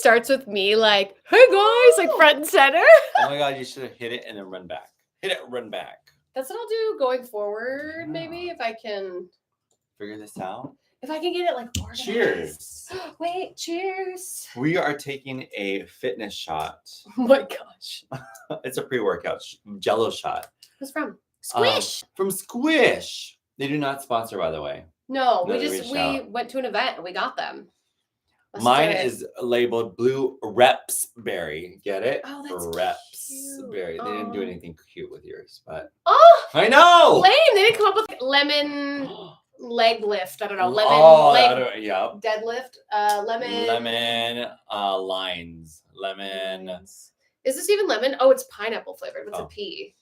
starts with me like, hey guys, like front and center. Oh my God, you should have hit it and then run back. Hit it, run back. That's what I'll do going forward, maybe, if I can figure this out. If I can get it like organized. Cheers. Wait, cheers. We are taking a fitness shot. Oh my gosh. It's a pre-workout Jello shot. Who's from? Squish. From Squish. They do not sponsor, by the way. No, we went to an event and we got them. Mine is labeled Blue Repsberry. Get it? Oh, that's Repsberry. cute. They didn't do anything cute with yours, but I know. Lame. They didn't come up with lemon leg lift. I don't know. Lemon leg deadlift. Lemon lines. Lemon. Is this even lemon? Oh, it's pineapple flavored. What's a P?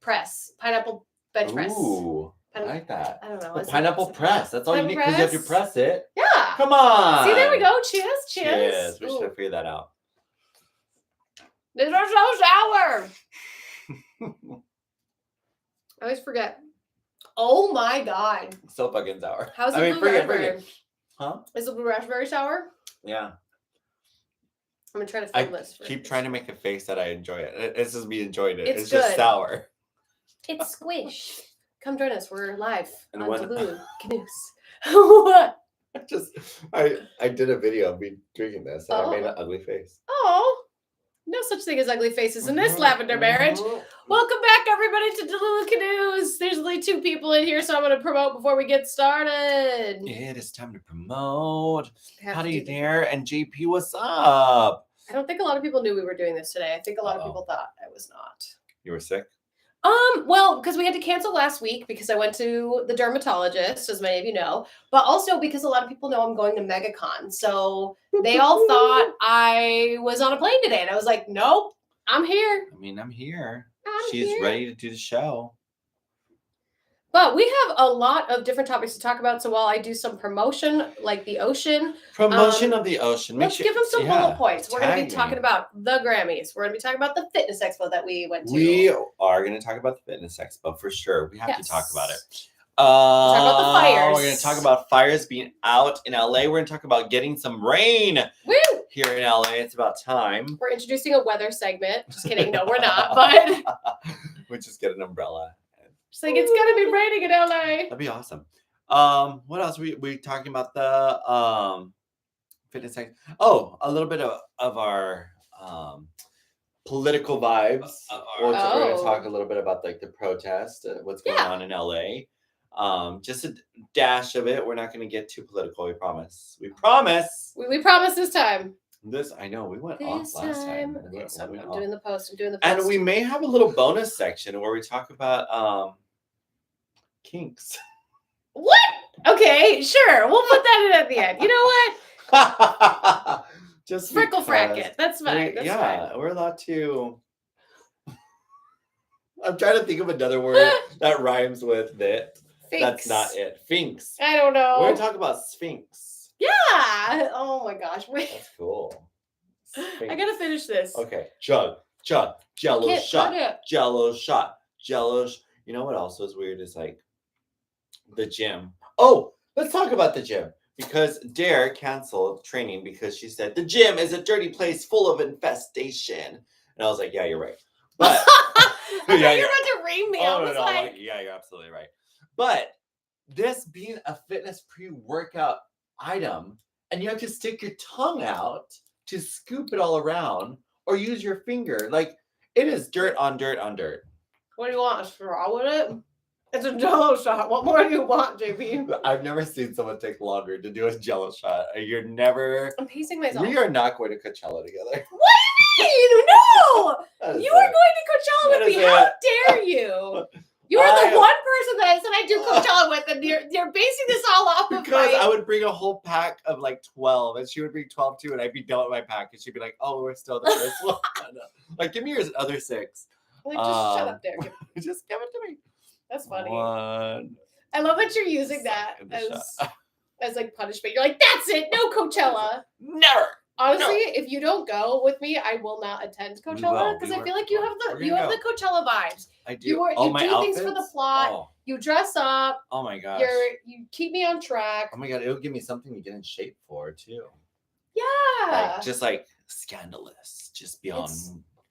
Press. Pineapple bench press. Ooh. I like that. I don't know. The pineapple press. That's all you need because you have to press it. Yeah. Come on. See, there we go. Cheers. Cheers. We should have figured that out. These are so sour. I always forget. Oh my God. So fucking sour. How's the blue raspberry? Huh? Is the blue raspberry sour? Yeah. I'm going to try to film this. Keep trying to make a face that I enjoy it. This is me enjoying it. It's good. Just sour. It's Squish. Come join us. We're live on DeluluCanoes. What? I did a video of me drinking this and I made an ugly face. Oh. No such thing as ugly faces in this lavender marriage. Welcome back, everybody, to Delulu Canoes. There's only 2 people in here, so I'm going to promote before we get started. It is time to promote. Howdy there, and JP, what's up? I don't think a lot of people knew we were doing this today. I think a lot of people thought I was not. You were sick? Well, because we had to cancel last week because I went to the dermatologist, as many of you know, but also because a lot of people know I'm going to MegaCon. So they all thought I was on a plane today. And I was like, nope, I'm here. I mean, I'm here. She's ready to do the show. But we have a lot of different topics to talk about. So while I do some promotion, like the ocean. Promotion of the ocean. Let's give them some bullet points. We're going to be talking about the Grammys. We're going to be talking about the Fitness Expo that we went to. We are going to talk about the Fitness Expo for sure. We have to talk about it. Talk about the fires. We're going to talk about fires being out in LA. We're going to talk about getting some rain here in LA. It's about time. We're introducing a weather segment. Just kidding. No, we're not. But we just get an umbrella. Just like it's gonna be raining in LA. That'd be awesome. What else? We talking about the fitness thing. Oh, a little bit of our political vibes. We're gonna talk a little bit about like the protest, what's going on in LA. Just a dash of it. We're not gonna get too political, we promise. We promise. We promise this time. I know we went off last time. Okay, so I'm doing the post. And we may have a little bonus section where we talk about kinks. What? Okay, sure. We'll put that in at the end. You know what? Just Frickle fracket. That's fine. We're allowed to. I'm trying to think of another word that rhymes with it. Finks. That's not it. Finks. I don't know. We're gonna talk about Sphinx. Yeah. Oh my gosh. Wait. That's cool. Sphinx. I gotta finish this. Okay. Jello shot. Jello shot. You know what also is weird is like the gym. Oh, let's talk about the gym. Because Dare canceled training because she said the gym is a dirty place full of infestation. And I was like, yeah, you're right. But I thought you were about to ring me. I was like, yeah, you're absolutely right. But this being a fitness pre-workout item, and you have to stick your tongue out to scoop it all around or use your finger. Like, it is dirt on dirt on dirt. What do you want? A straw with it? It's a Jello shot. What more do you want, JP? I've never seen someone take longer to do a Jello shot. You're never. I'm pacing myself. We are not going to Coachella together. What do you mean? No! You are going to Coachella with me. How dare you? You are the one person that I said I do Coachella with, and you're basing this all off of because I would bring a whole pack of like 12, and she would bring 12 too, and I'd be done with my pack, and she'd be like, "Oh, we're still the first one." Like, give me your other 6. Like, just shut up there. Just give it to me. That's funny. One. I love that you're using that as like punishment. You're like, that's it. No Coachella. Never. Honestly, if you don't go with me, I will not attend Coachella because I feel like you have the Coachella vibes. I do. You do things for the plot. Oh. You dress up. Oh my gosh. You keep me on track. Oh my god, it'll give me something to get in shape for too. Yeah. Like, just like scandalous, just beyond.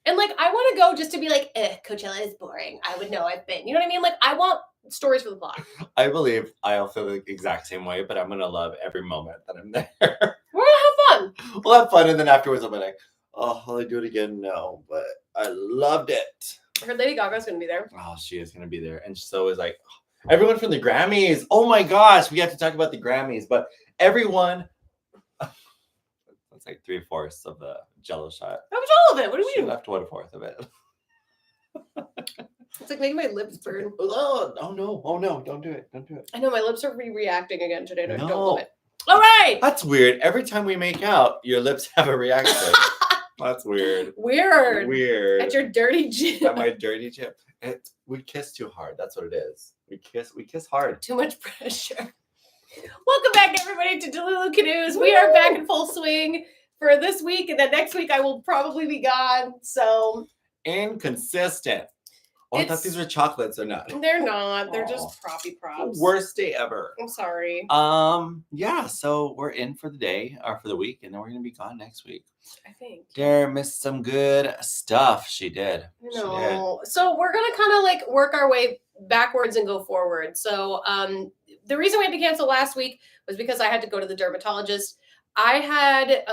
And like, I want to go just to be like, Coachella is boring. I would know I've been. You know what I mean? Like, I want stories for the blog. I believe I'll feel the exact same way, but I'm going to love every moment that I'm there. We're going to have fun. We'll have fun, and then afterwards I'll be like, oh, will I do it again? No, but I loved it. I heard Lady Gaga's going to be there. Oh, she is going to be there. And so is like, everyone from the Grammys. Oh my gosh, we have to talk about the Grammys, but everyone... That's like 3/4 of the Jello shot. That was all of it. What do you She mean? left 1/4 of it. It's like making my lips burn. Oh no, don't do it. Don't do it. I know, my lips are reacting again today, and I don't No. love it. All right. That's weird. Every time we make out, your lips have a reaction. That's weird. Weird. At your dirty gym. At my dirty gym. We kiss too hard. That's what it is. We kiss hard. Too much pressure. Welcome back, everybody, to Delulu Canoes. We are back in full swing for this week, and then next week I will probably be gone. So inconsistent. Oh, I thought these were chocolates or not. They're not. They're just props. Worst day ever. I'm sorry. Yeah, so we're in for the day or for the week, and then we're gonna be gone next week. I think. Dare missed some good stuff. She did. No. So we're gonna kind of like work our way backwards and go forward. So the reason we had to cancel last week was because I had to go to the dermatologist. I had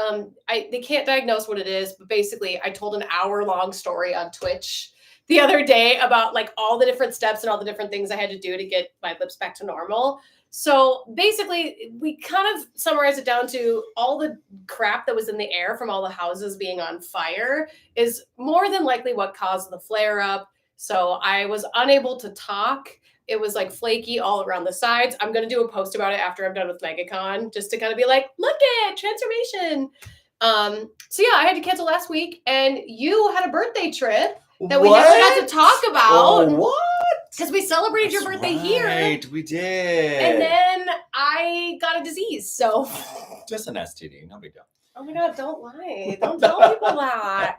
they can't diagnose what it is, but basically I told an hour-long story on Twitch the other day about like all the different steps and all the different things I had to do to get my lips back to normal. So basically, we kind of summarize it down to all the crap that was in the air from all the houses being on fire is more than likely what caused the flare up. So I was unable to talk. It was like flaky all around the sides. I'm going to do a post about it after I'm done with MegaCon, just to kind of be like, look at transformation. So yeah, I had to cancel last week, and you had a birthday trip that we never got to talk about. Oh, what? Because we celebrated your birthday here. Right, we did. And then I got a disease, so. Just an STD, no big deal. Oh my God, don't lie. Don't tell people that.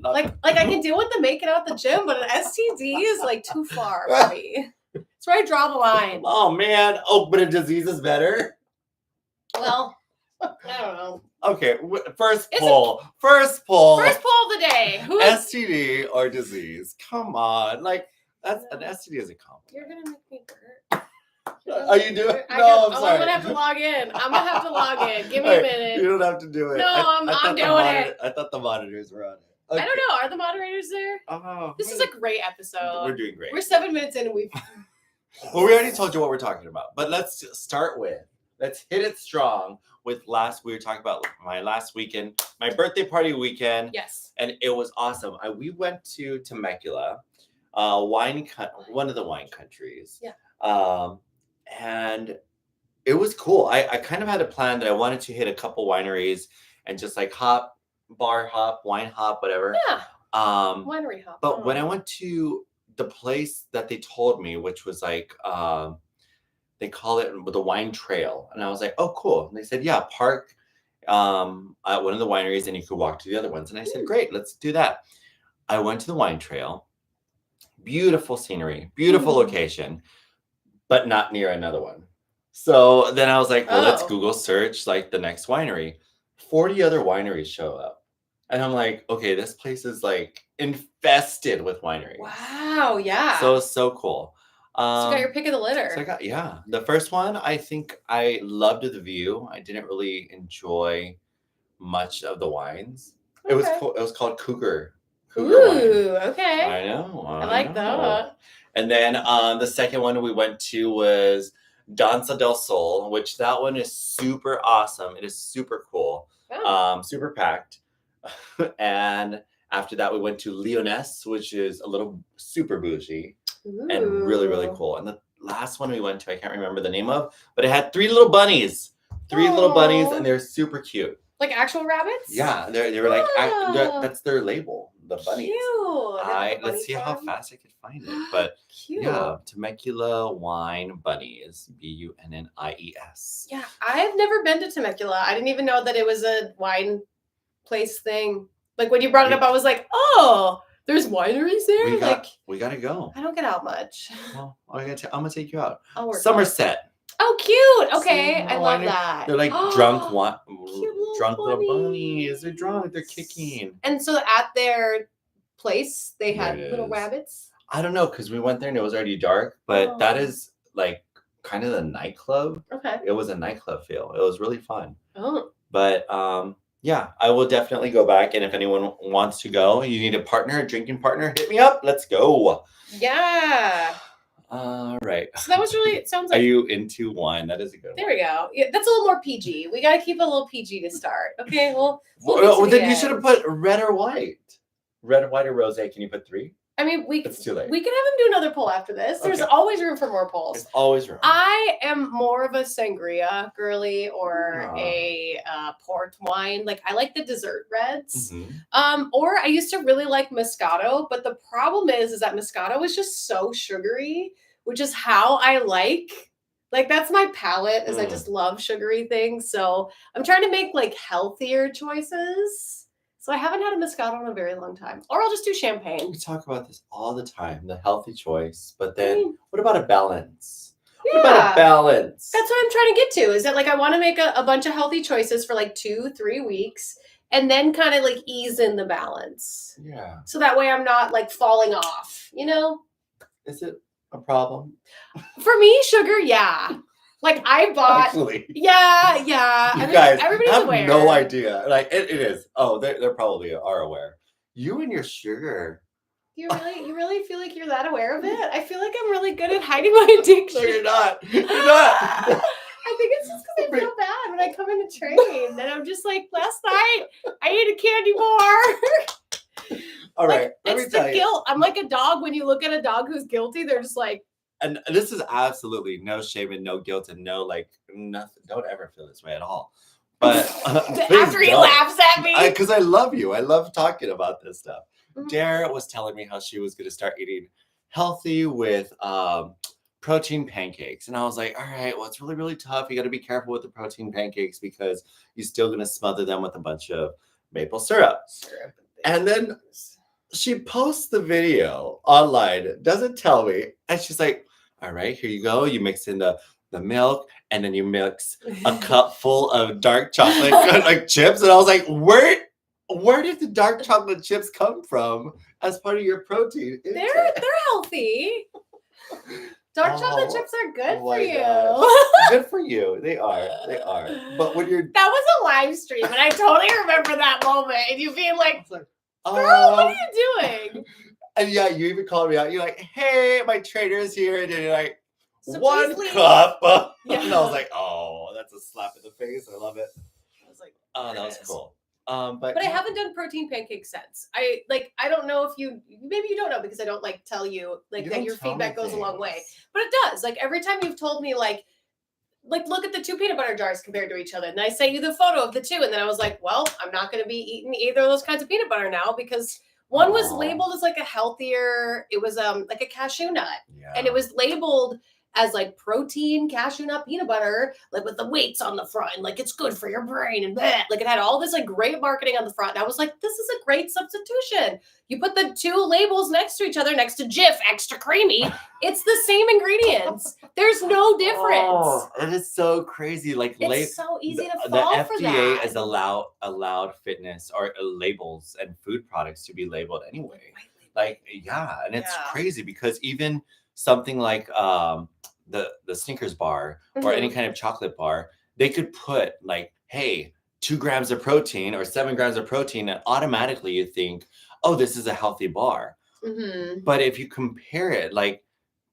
Like I can deal with the making out at the gym, but an STD is like too far for me. That's where I draw the line. Oh man. Oh, but a disease is better? Well, I don't know. Okay, first poll. First poll of the day. Who is STD or disease? Come on. Like, that's an STD is a compliment. You're going to make me hurt. Are you doing? I'm sorry. going to have to log in. I'm going to have to log in. Give me a minute. You don't have to do it. No, I'm doing it. I thought the monitors were on it. Okay. I don't know. Are the moderators there? Oh, this is a great episode. We're doing great. We're 7 minutes in and we've... Well, we already told you what we're talking about, but let's hit it strong with we were talking about my last weekend, my birthday party weekend. Yes. And it was awesome. We went to Temecula, one of the wine countries. Yeah. And it was cool. I kind of had a plan that I wanted to hit a couple wineries and just like wine hop, whatever. Yeah. Winery hop. But when I went to the place that they told me, which was like, they call it the wine trail. And I was like, oh, cool. And they said, yeah, park at one of the wineries and you could walk to the other ones. And I said, great, let's do that. I went to the wine trail. Beautiful scenery, beautiful location, but not near another one. So then I was like, well, let's Google search like the next winery. 40 other wineries show up. And I'm like, okay, this place is like infested with wineries. Wow, yeah. So it's so cool. So you got your pick of the litter. So the first one, I think I loved the view. I didn't really enjoy much of the wines. Okay. It was called Cougar. Ooh, wine. Okay. I know. I like that. And then the second one we went to was Danza del Sol, which that one is super awesome. It is super cool. Oh. Super packed. And after that, we went to Leoness, which is a little super bougie. Ooh. And really, really cool. And the last one we went to, I can't remember the name of, but it had 3 little bunnies. 3 little bunnies, and they're super cute. Like actual rabbits? Yeah, they were like, that's their label, the bunnies. Cute. Let's see how fast I could find it. But cute. Yeah, Temecula Wine Bunnies, Bunnies. Yeah, I've never been to Temecula. I didn't even know that it was a wine place thing. Like when you brought it up, I was like, oh, there's wineries there? We got to go. I don't get out much. Well, I'm going to take you out. I'll work Somerset. Oh, cute. Okay, See, I love that. They're like drunk, Cute little bunnies. They're drunk. They're kicking. And so at their place, they There had it little is. rabbits. I don't know because we went there and it was already dark, but that Oh. is like kind of the nightclub. Okay. It was a nightclub feel. It was really fun. Oh. But yeah, I will definitely go back. And if anyone wants to go, you need a partner, a drinking partner, hit me up. Let's go. Yeah. All right. So that was really, it sounds like. Are you into wine? That is a good one. There we go. Yeah, that's a little more PG. We got to keep it a little PG to start. Okay. Well, then you should have put red or white. Red, white, or rosé. Can you put 3? I mean, It's too late. We can have him do another poll after this. There's always room for more polls. There's always room. I am more of a sangria girly or a port wine. Like I like the dessert reds. Or I used to really like Moscato, but the problem is that Moscato is just so sugary, which is how I like that's my palate. Is I just love sugary things. So I'm trying to make like healthier choices. So I haven't had a Moscato in a very long time. Or I'll just do champagne. We talk about this all the time, the healthy choice. But then what about a balance? Yeah. What about a balance? That's what I'm trying to get to. Is that like I want to make a bunch of healthy choices for like 2-3 weeks and then kind of like ease in the balance. Yeah. So that way I'm not like falling off, you know? Is it a problem? For me, sugar, yeah. Like I bought, actually, yeah. You guys everybody's have aware. no idea. Like it is. Oh, they probably are aware. You and your sugar. You really feel like you're that aware of it? I feel like I'm really good at hiding my addiction. No, you're not. You're not. I think it's just because I feel bad when I come into train, and I'm just like, last night I ate a candy bar. All right, let it's me tell the you. Guilt. I'm like a dog. When you look at a dog who's guilty, they're just like. And this is absolutely no shame and no guilt and no like nothing. Don't ever feel this way at all. But after he laughs at me, because I love you. I love talking about this stuff. Dara was telling me how she was going to start eating healthy with protein pancakes, and I was like, all right, well, it's really, really tough. You got to be careful with the protein pancakes because you're still going to smother them with a bunch of maple syrup. And then she posts the video online, doesn't tell me, and she's like, all right, here you go. You mix in the milk, and then you mix a cup full of dark chocolate like chips. And I was like, where did the dark chocolate chips come from as part of your protein? They're healthy. Dark chocolate chips are good for you. God. Good for you. They are. But when you're that was a live stream, and I totally remember that moment. And you being like, girl, what are you doing? And yeah, you even called me out. You're like, hey, my trainer's here. And then you're like, so 1 cup. Yeah. And I was like, oh, that's a slap in the face. I love it. I was like, oh, that was cool. But I haven't done protein pancakes since. I don't know if maybe you don't know because I don't like tell you like that your feedback goes a long way. But it does. Like every time you've told me like look at the 2 peanut butter jars compared to each other. And I sent you the photo of the 2. And then I was like, well, I'm not going to be eating either of those kinds of peanut butter now because one was labeled as like a healthier, it was like a cashew nut. Yeah. And it was labeled as like protein cashew nut peanut butter, like with the weights on the front, and like it's good for your brain and bleh. Like it had all this like great marketing on the front. And I was like, this is a great substitution. You put the 2 labels next to each other, next to Jif extra creamy. It's the same ingredients. There's no difference. Oh, it is so crazy. Like it's so easy to fall the for FDA that. has allowed fitness or labels and food products to be labeled anyway. Like and it's crazy because even something like the Snickers bar or any kind of chocolate bar, they could put like, hey, 2 grams of protein or 7 grams of protein, and automatically you think, oh, this is a healthy bar. But if you compare it like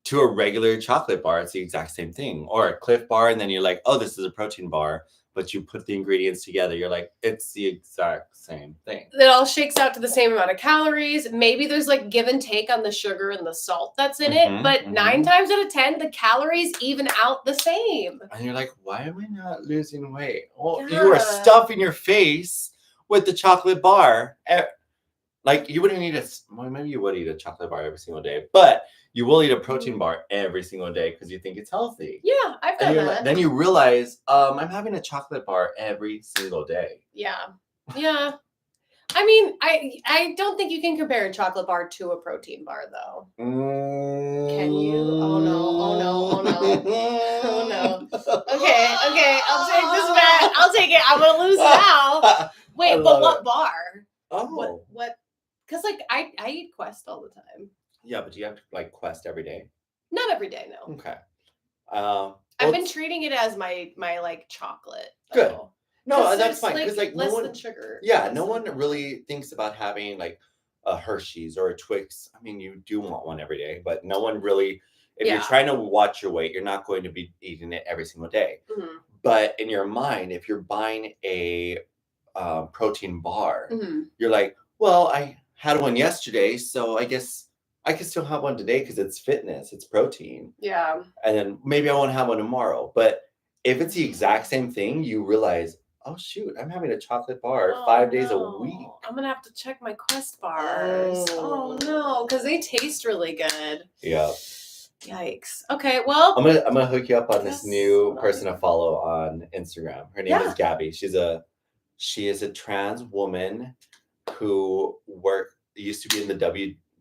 to a regular chocolate bar, it's the exact same thing. Or a Cliff bar, and then you're like, oh, this is a protein bar. But you put the ingredients together, you're like, it's the exact same thing. It all shakes out to the same amount of calories. Maybe there's like give and take on the sugar and the salt that's in it. But 9 times out of 10, the calories even out the same. And you're like, why am I not losing weight? Well, you are stuffing your face with the chocolate bar. Like you wouldn't eat maybe you would eat a chocolate bar every single day, but you will eat a protein bar every single day because you think it's healthy. Yeah, I've done that. Then you realize, I'm having a chocolate bar every single day. Yeah. I mean, I don't think you can compare a chocolate bar to a protein bar, though. Can you? Oh no. Okay. I'll take this bet. I'll take it. I'm gonna lose now. Wait, but what bar? Oh. What? Because like I eat Quest all the time. Yeah, but do you have to like Quest every day? Not every day, no. Okay. I've been treating it as my like chocolate. Good. Though. No, that's fine because like less no one, than sugar. yeah, no one really thinks about having like a Hershey's or a Twix. I mean, you do want one every day, but no one really. If you're trying to watch your weight, you're not going to be eating it every single day. Mm-hmm. But in your mind, if you're buying a protein bar, you're like, well, I had one yesterday, so I guess I can still have one today because it's fitness, it's protein. Yeah. And then maybe I won't have one tomorrow. But if it's the exact same thing, you realize, oh shoot, I'm having a chocolate bar 5 days a week. I'm gonna have to check my Quest bars. Oh no, because they taste really good. Yeah. Yikes. Okay, well, I'm gonna hook you up on this new person to follow on Instagram. Her name is Gabby. She is a trans woman who used to be in the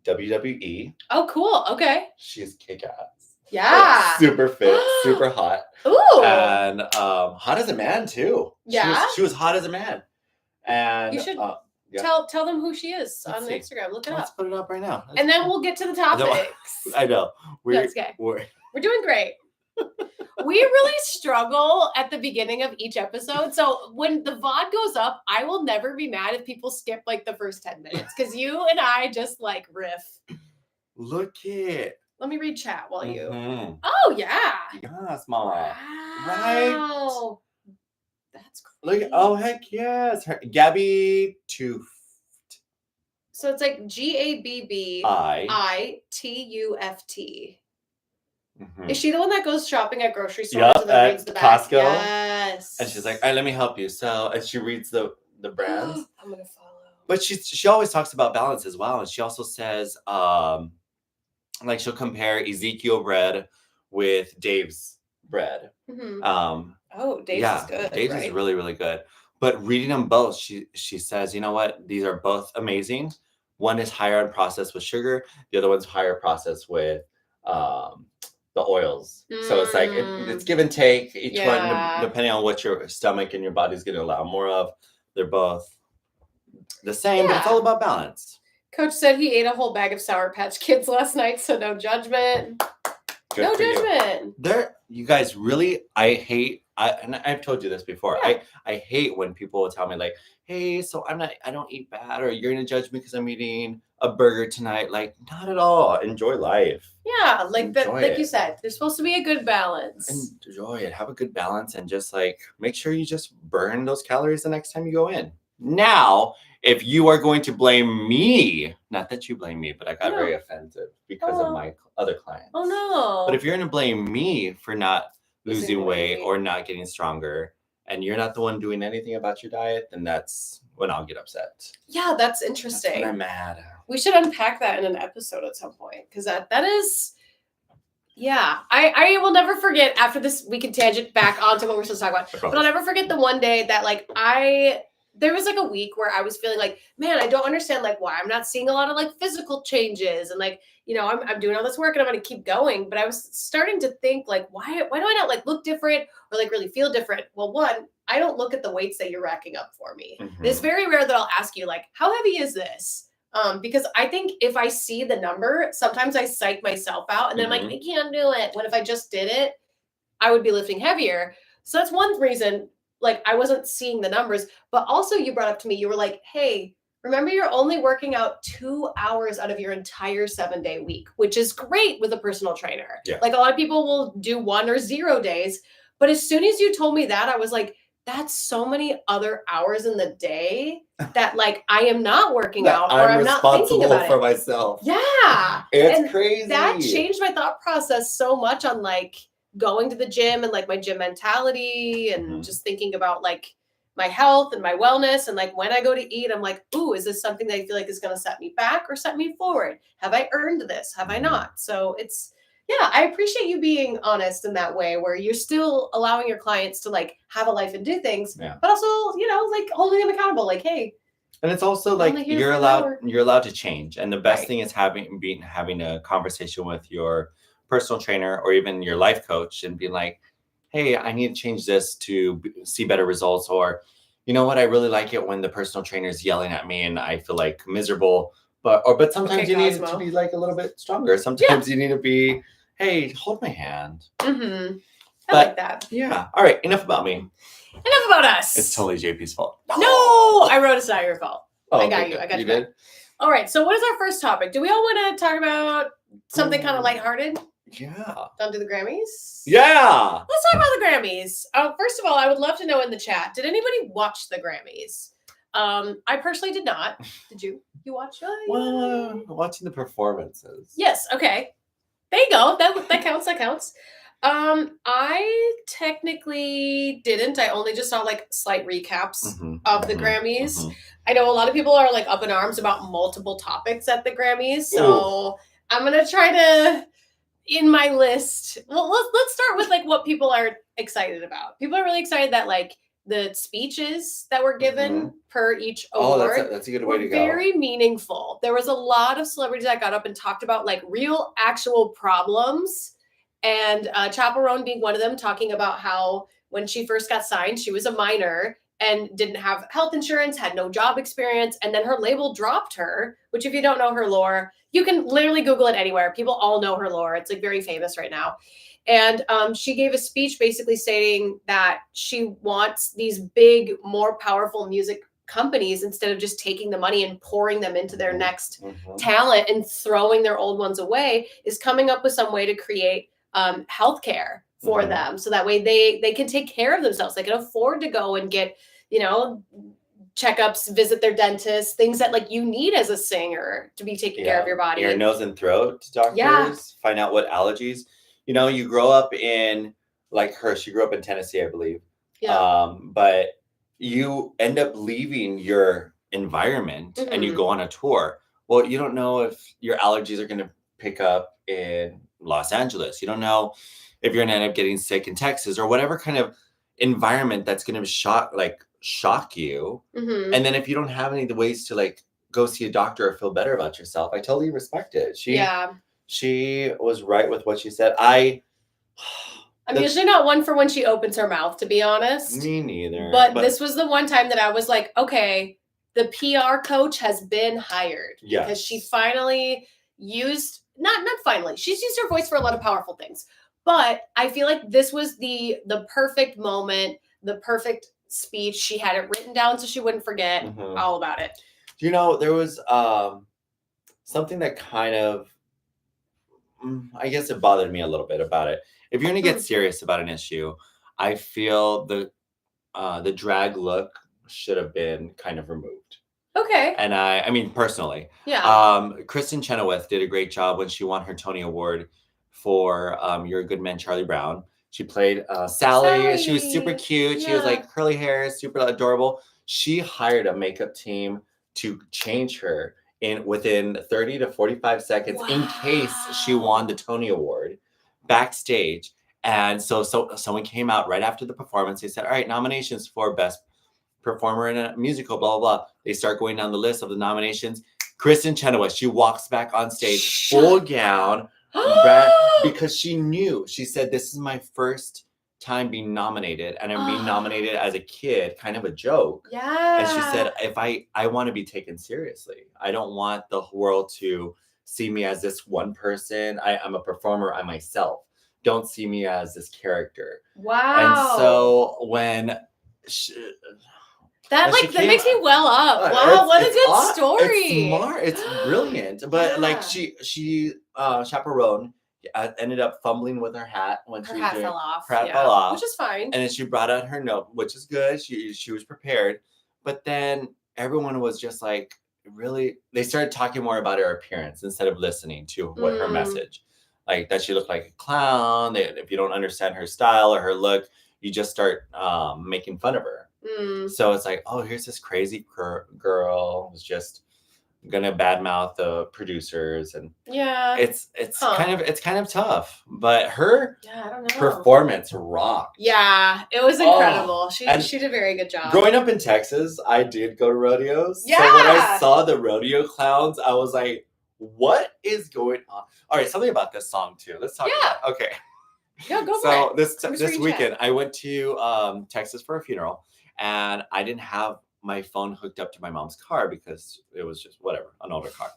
WWE. Oh, cool. Okay. She's kick-ass. Yeah. Super fit, super hot. Ooh. And hot as a man too. Yeah. She was hot as a man. And you should tell them who she is on Instagram. Look it up. Let's put it up right now. And then we'll get to the topics. I know. We're doing great. We really struggle at the beginning of each episode. So when the VOD goes up, I will never be mad if people skip like the first 10 minutes because you and I just like riff. Look it. Let me read chat while you. Mm-hmm. Oh, yeah. Yes, Mama. Wow. Right. That's great. Look. Oh, heck yes. Gabby Tuft. So it's like GABBITUFT. Mm-hmm. Is she the one that goes shopping at grocery stores and then reads the back? Costco? Yes. And she's like, all right, let me help you. So, and she reads the brands. I'm going to follow. But she always talks about balance as well. And she also says, like she'll compare Ezekiel bread with Dave's bread. Mm-hmm. Dave's is good. Dave's is really, really good. But reading them both, she says, you know what? These are both amazing. One is higher in processed with sugar. The other one's higher processed with the oils. So it's like it's give and take. Each one, depending on what your stomach and your body's going to allow more of. They're both the same, but it's all about balance. Coach said he ate a whole bag of Sour Patch Kids last night, so no judgment. No judgment. You guys really, and I've told you this before. Yeah. I hate when people will tell me like, hey, so I don't eat bad, or you're gonna judge me because I'm eating a burger tonight. Like, not at all. Enjoy life. Yeah, like you said, there's supposed to be a good balance. Enjoy it. Have a good balance and just like make sure you just burn those calories the next time you go in. Now, if you are going to blame me, not that you blame me, but I got very offensive because of my other clients. Oh no. But if you're going to blame me for not losing weight or not getting stronger, and you're not the one doing anything about your diet, then that's when I'll get upset. Yeah, that's interesting. That's when I'm mad. We should unpack that in an episode at some point because that is. Yeah, I will never forget after this. We can tangent back onto what we're supposed to talk about, but I'll never forget the one day that like there was like a week where I was feeling like, man, I don't understand like why I'm not seeing a lot of like physical changes and like, you know, I'm doing all this work and I'm going to keep going. But I was starting to think like, why do I not like look different or like really feel different? Well, one, I don't look at the weights that you're racking up for me. Mm-hmm. It's very rare that I'll ask you like, how heavy is this? Because I think if I see the number, sometimes I psych myself out and then I'm like, I can't do it. When if I just did it, I would be lifting heavier. So that's one reason. Like I wasn't seeing the numbers, but also you brought up to me, you were like, hey, remember you're only working out 2 hours out of your entire 7-day week, which is great with a personal trainer. Yeah. Like a lot of people will do 1 or 0 days. But as soon as you told me that, I was like, that's so many other hours in the day that like I am not working out or I'm not thinking about it. For myself. Yeah. It's crazy. That changed my thought process so much on like going to the gym and like my gym mentality and just thinking about like my health and my wellness. And like when I go to eat, I'm like, ooh, is this something that I feel like is going to set me back or set me forward? Have I earned this? Have I not? So I appreciate you being honest in that way where you're still allowing your clients to like have a life and do things, but also, you know, like holding them accountable, like, hey. And it's also like you're allowed to change. And the best thing is having a conversation with your personal trainer or even your life coach and being like, hey, I need to change this to see better results, or you know what, I really like it when the personal trainer is yelling at me and I feel like miserable. But sometimes you need to be like a little bit stronger. Sometimes you need to be, hey, hold my hand. Mm-hmm. I like that. Yeah. All right. Enough about me. Enough about us. It's totally JP's fault. No, I wrote it's not your fault. Oh, I got you. I got you. Did? All right. So what is our first topic? Do we all want to talk about something kind of lighthearted? Yeah. Down to the Grammys? Yeah. Let's talk about the Grammys. First of all, I would love to know in the chat, did anybody watch the Grammys? I personally did not. Did you? You watched it? Well, watching the performances. Yes. Okay. There you go. That counts. That counts. I technically didn't. I only just saw like slight recaps of the Grammys. I know a lot of people are like up in arms about multiple topics at the Grammys, so I'm gonna try to, in my list. Well, let's start with like what people are excited about. People are really excited that like the speeches that were given per each award that's a good way to go. Very meaningful. There was a lot of celebrities that got up and talked about like real, actual problems. And Chaperone being one of them, talking about how when she first got signed, she was a minor and didn't have health insurance, had no job experience, and then her label dropped her, which if you don't know her lore, you can literally Google it anywhere. People all know her lore. It's like very famous right now. And she gave a speech basically stating that she wants these big, more powerful music companies, instead of just taking the money and pouring them into their next talent and throwing their old ones away, is coming up with some way to create healthcare for them, so that way they can take care of themselves. They can afford to go and get, checkups, visit their dentist, things that like you need as a singer to be taking care of your body. Ear, nose, and throat doctors. Find out what allergies. You grow up in, like her, she grew up in Tennessee, I believe. But you end up leaving your environment and you go on a tour. Well, you don't know if your allergies are going to pick up in Los Angeles. You don't know if you're going to end up getting sick in Texas, or whatever kind of environment that's going to shock you. And then if you don't have any ways to like go see a doctor or feel better about yourself, I totally respect it. She was right with what she said. I'm usually not one for when she opens her mouth, to be honest. Me neither. But this was the one time that I was like, okay, the PR coach has been hired. Yes. Because she finally used, not finally, she's used her voice for a lot of powerful things. But I feel like this was the perfect moment, the perfect speech. She had it written down so she wouldn't forget all about it. There was something that kind of, I guess it bothered me a little bit about it. If you're going to get serious about an issue, I feel the drag look should have been kind of removed. Okay. And I mean, personally. Yeah. Kristin Chenoweth did a great job when she won her Tony Award for You're a Good Man, Charlie Brown. She played Sally. She was super cute. She was like curly hair, super adorable. She hired a makeup team to change her within 30 to 45 seconds in case she won the Tony Award backstage. And so someone came out right after the performance. They said, all right, nominations for Best Performer in a Musical, blah, blah, blah. They start going down the list of the nominations. Kristin Chenoweth, she walks back on stage, full gown, because she knew. She said, this is my first time being nominated, and I'm being nominated as a kid, kind of a joke. Yeah. And she said, if I want to be taken seriously. I don't want the world to see me as this one person. I'm a performer. I'm myself. Don't see me as this character. Wow. And so when that makes me well up. Wow, what a good story. It's smart. It's brilliant. But like she Chaperone ended up fumbling with her hat when her hat fell off. Her hat fell off, which is fine. And then she brought out her note, which is good. She was prepared. But then everyone was just like, really, they started talking more about her appearance instead of listening to what her message, like that she looked like a clown. That if you don't understand her style or her look, you just start making fun of her. So it's like, oh, here's this crazy girl who's just gonna badmouth the producers, and it's kind of tough. But her performance rocked. Yeah, it was incredible. She did a very good job. Growing up in Texas, I did go to rodeos. Yeah. So when I saw the rodeo clowns, I was like, what is going on? All right, something about this song too. Let's talk about it. Okay. Yeah, go So for it. this weekend, I went to Texas for a funeral, and I didn't have my phone hooked up to my mom's car because it was just whatever, an older car.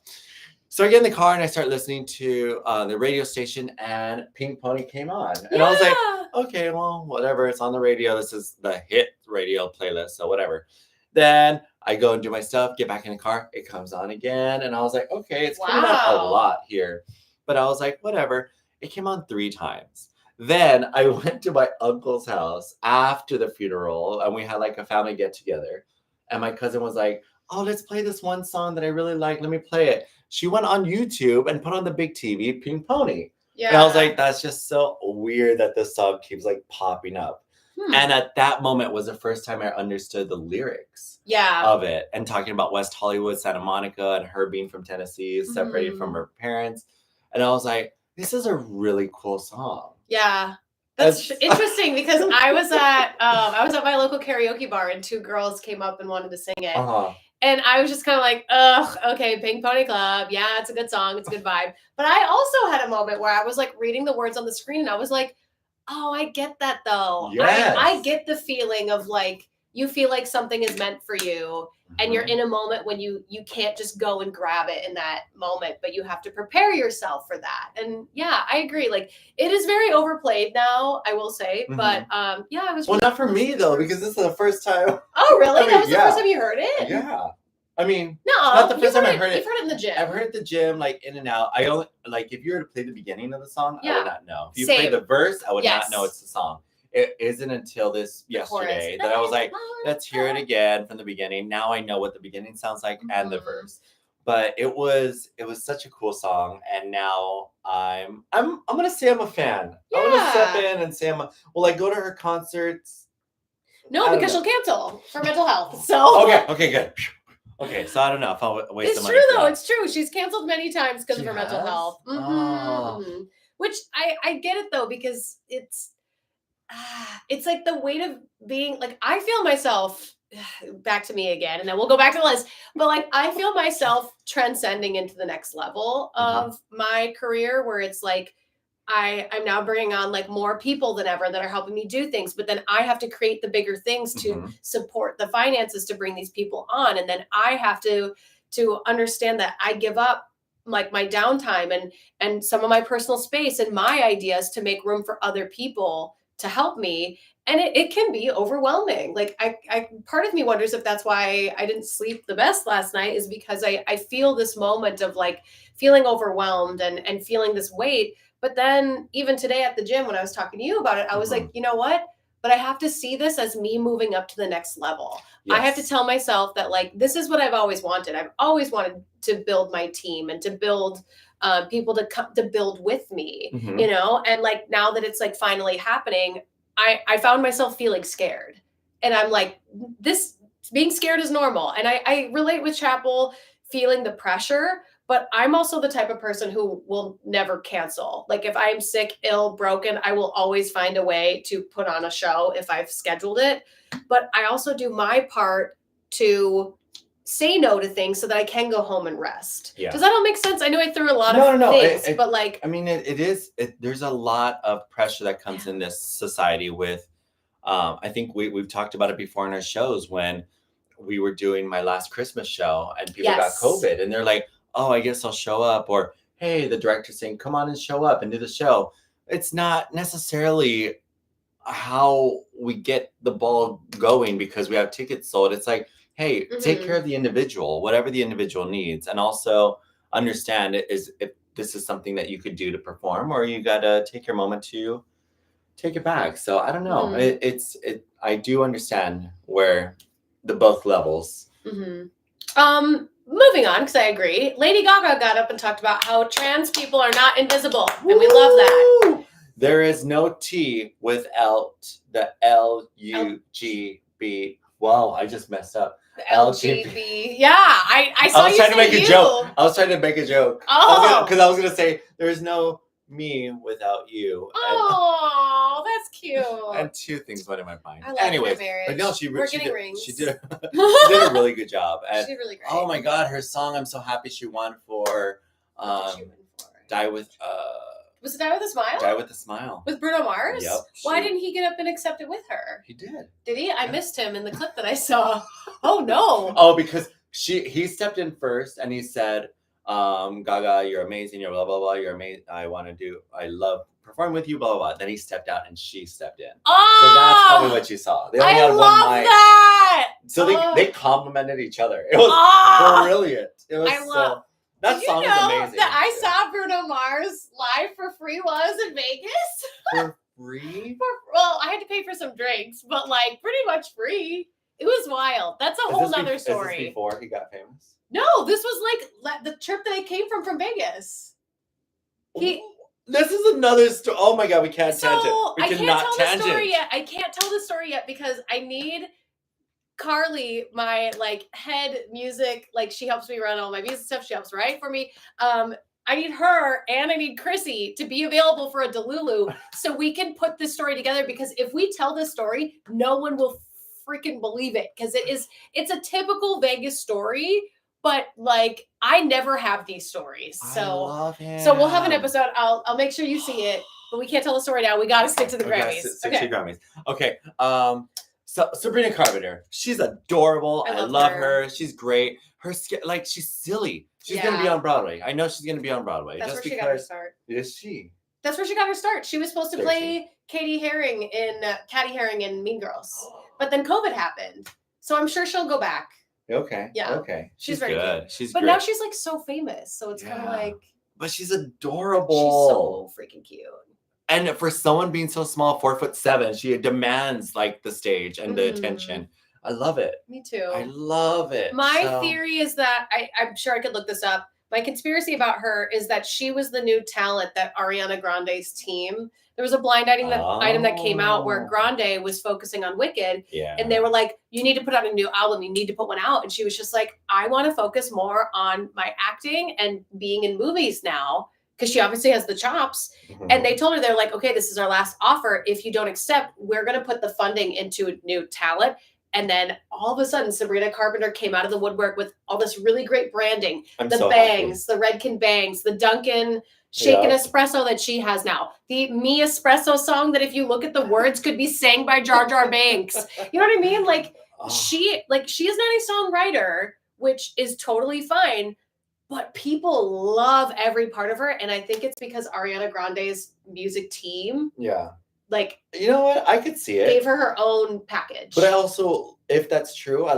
So I get in the car and I start listening to the radio station, and Pink Pony came on. And I was like, okay, well, whatever. It's on the radio. This is the hit radio playlist, so whatever. Then I go and do my stuff, get back in the car. It comes on again. And I was like, okay, it's coming on a lot here. But I was like, whatever. It came on 3 times. Then I went to my uncle's house after the funeral, and we had like a family get together. And my cousin was like, oh, let's play this one song that I really like. Let me play it. She went on YouTube and put on the big TV, Pink Pony. Yeah. And I was like, that's just so weird that this song keeps like popping up. And at that moment was the first time I understood the lyrics of it, and talking about West Hollywood, Santa Monica, and her being from Tennessee, separated from her parents. And I was like, this is a really cool song. Yeah. That's interesting because I was at my local karaoke bar, and 2 girls came up and wanted to sing it. And I was just kind of like, ugh, okay, Pink Pony Club. Yeah, it's a good song. It's a good vibe. But I also had a moment where I was like reading the words on the screen, and I was like, oh, I get that though. Yes. I get the feeling of like, you feel like something is meant for you, and you're in a moment when you can't just go and grab it in that moment, but you have to prepare yourself for that. And yeah, I agree. Like, it is very overplayed now, I will say. But yeah, I was. Well, not for me though, because this is the first time. Oh, really? That was the first time you heard it? Yeah. I mean, no, not the first time I heard it. You've heard it in the gym. I've heard it at the gym, like in and out. I only like if you were to play the beginning of the song, I would not know. If you play the verse, I would not know it's the song. It isn't until yesterday that I was like, let's hear it again from the beginning. Now I know what the beginning sounds like and the verse. But it was such a cool song, and now I'm gonna say I'm a fan. Yeah. I'm gonna step in and say will I go to her concerts? No, because she'll cancel for mental health. So okay, good. Okay, so I don't know if I'll waste the money. It's true though. It's true. She's canceled many times because of her mental health. Which I get it though, because it's like the weight of being like, I feel myself back to me again, and then we'll go back to the list. But like, I feel myself transcending into the next level of my career, where it's like, I'm now bringing on like more people than ever that are helping me do things, but then I have to create the bigger things to support the finances to bring these people on. And then I have to understand that I give up like my downtime and some of my personal space and my ideas to make room for other people to help me. And it can be overwhelming. Like I part of me wonders if that's why I didn't sleep the best last night, is because I feel this moment of like feeling overwhelmed and feeling this weight. But then even today at the gym, when I was talking to you about it, I was like, you know what? But I have to see this as me moving up to the next level. Yes. I have to tell myself that like, this is what I've always wanted. I've always wanted to build my team and to build people to come to build with me, you know? And like, now that it's like finally happening, I found myself feeling scared. And I'm like, this being scared is normal. And I relate with Chapel feeling the pressure, but I'm also the type of person who will never cancel. Like if I'm sick, ill, broken, I will always find a way to put on a show if I've scheduled it. But I also do my part to say no to things so that I can go home and rest. Yeah. Does that all make sense? I know I threw a lot of things, but like, I mean, there's a lot of pressure that comes in this society with, I think we've talked about it before in our shows when we were doing my last Christmas show and people got COVID and they're like, oh, I guess I'll show up. Or, hey, the director's saying, come on and show up and do the show. It's not necessarily how we get the ball going because we have tickets sold. It's like, hey, take care of the individual, whatever the individual needs. And also understand if this is something that you could do to perform, or you got to take your moment to take it back. So I don't know. I do understand where the both levels. Moving on, because I agree. Lady Gaga got up and talked about how trans people are not invisible, and we love that. There is no T without the LUGB. Wow, I just messed up. The LGB. Yeah, I saw you trying to make a joke. I was trying to make a joke. Oh. Because I was going to say, there's no me without you. Oh, that's cute. And 2 things went in my mind. I love her marriage. But no, We're getting rings. She did a really good job. And, she did really great. Oh my God, her song, I'm so happy she won for Die With... Was it Die with a Smile? Die with a Smile. With Bruno Mars? Yep. Why didn't he get up and accept it with her? He did. Did he? I missed him in the clip that I saw. Oh, no. Oh, because he stepped in first and he said, Gaga, you're amazing, you're blah, blah, blah, you're amazing. I love performing with you, blah, blah, blah. Then he stepped out and she stepped in. Oh! So that's probably what you saw. They only had one mic. That! So they complimented each other. It was brilliant. It was that song is amazing. That I saw Bruno Mars live for free while I was in Vegas. For free? Well, I had to pay for some drinks, but like pretty much free. It was wild. That's a whole nother story. Is this before he got famous? No, this was like the trip that I came from Vegas. This is another story. Oh my God, we can't tangent. I can't tell the story yet. I can't tell the story yet because I need Carly, my like head music, like she helps me run all my music stuff. She helps write for me. I need her and I need Chrissy to be available for a Delulu so we can put this story together because if we tell this story, no one will freaking believe it because it's a typical Vegas story, but like I never have these stories. So I love him. So we'll have an episode. I'll make sure you see it, but we can't tell the story now. We got to stick to the Grammys. Stick to Grammys. Okay. So Sabrina Carpenter, she's adorable. I love her. She's great. Her skin, like she's silly. She's gonna be on Broadway. I know she's gonna be on Broadway. That's where she got her start. Is she? That's where she got her start. She was supposed to play Katie Herring in Mean Girls, but then COVID happened. So I'm sure she'll go back. Okay. Yeah. Okay. She's very good. Cute. But now she's like so famous, so it's kind of like. But she's adorable. She's so freaking cute. And for someone being so small, 4'7", she demands like the stage and the attention. I love it. Me too. I love it. My theory is that I'm sure I could look this up. My conspiracy about her is that she was the new talent that Ariana Grande's team. There was a blind item that came out where Grande was focusing on Wicked. Yeah. And they were like, you need to put out a new album. You need to put one out. And she was just like, I want to focus more on my acting and being in movies now. Because she obviously has the chops. Mm-hmm. And they told her, they're like, okay, this is our last offer. If you don't accept, we're going to put the funding into new talent. And then all of a sudden, Sabrina Carpenter came out of the woodwork with all this really great branding. The bangs, the Redken bangs, the Dunkin' shaken espresso that she has now. The Me Espresso song that if you look at the words could be sang by Jar Jar Banks. You know what I mean? Like she is not a songwriter, which is totally fine. But people love every part of her. And I think it's because Ariana Grande's music team. Yeah. Like, you know what? I could see it. Gave her own package. But I also, if that's true, I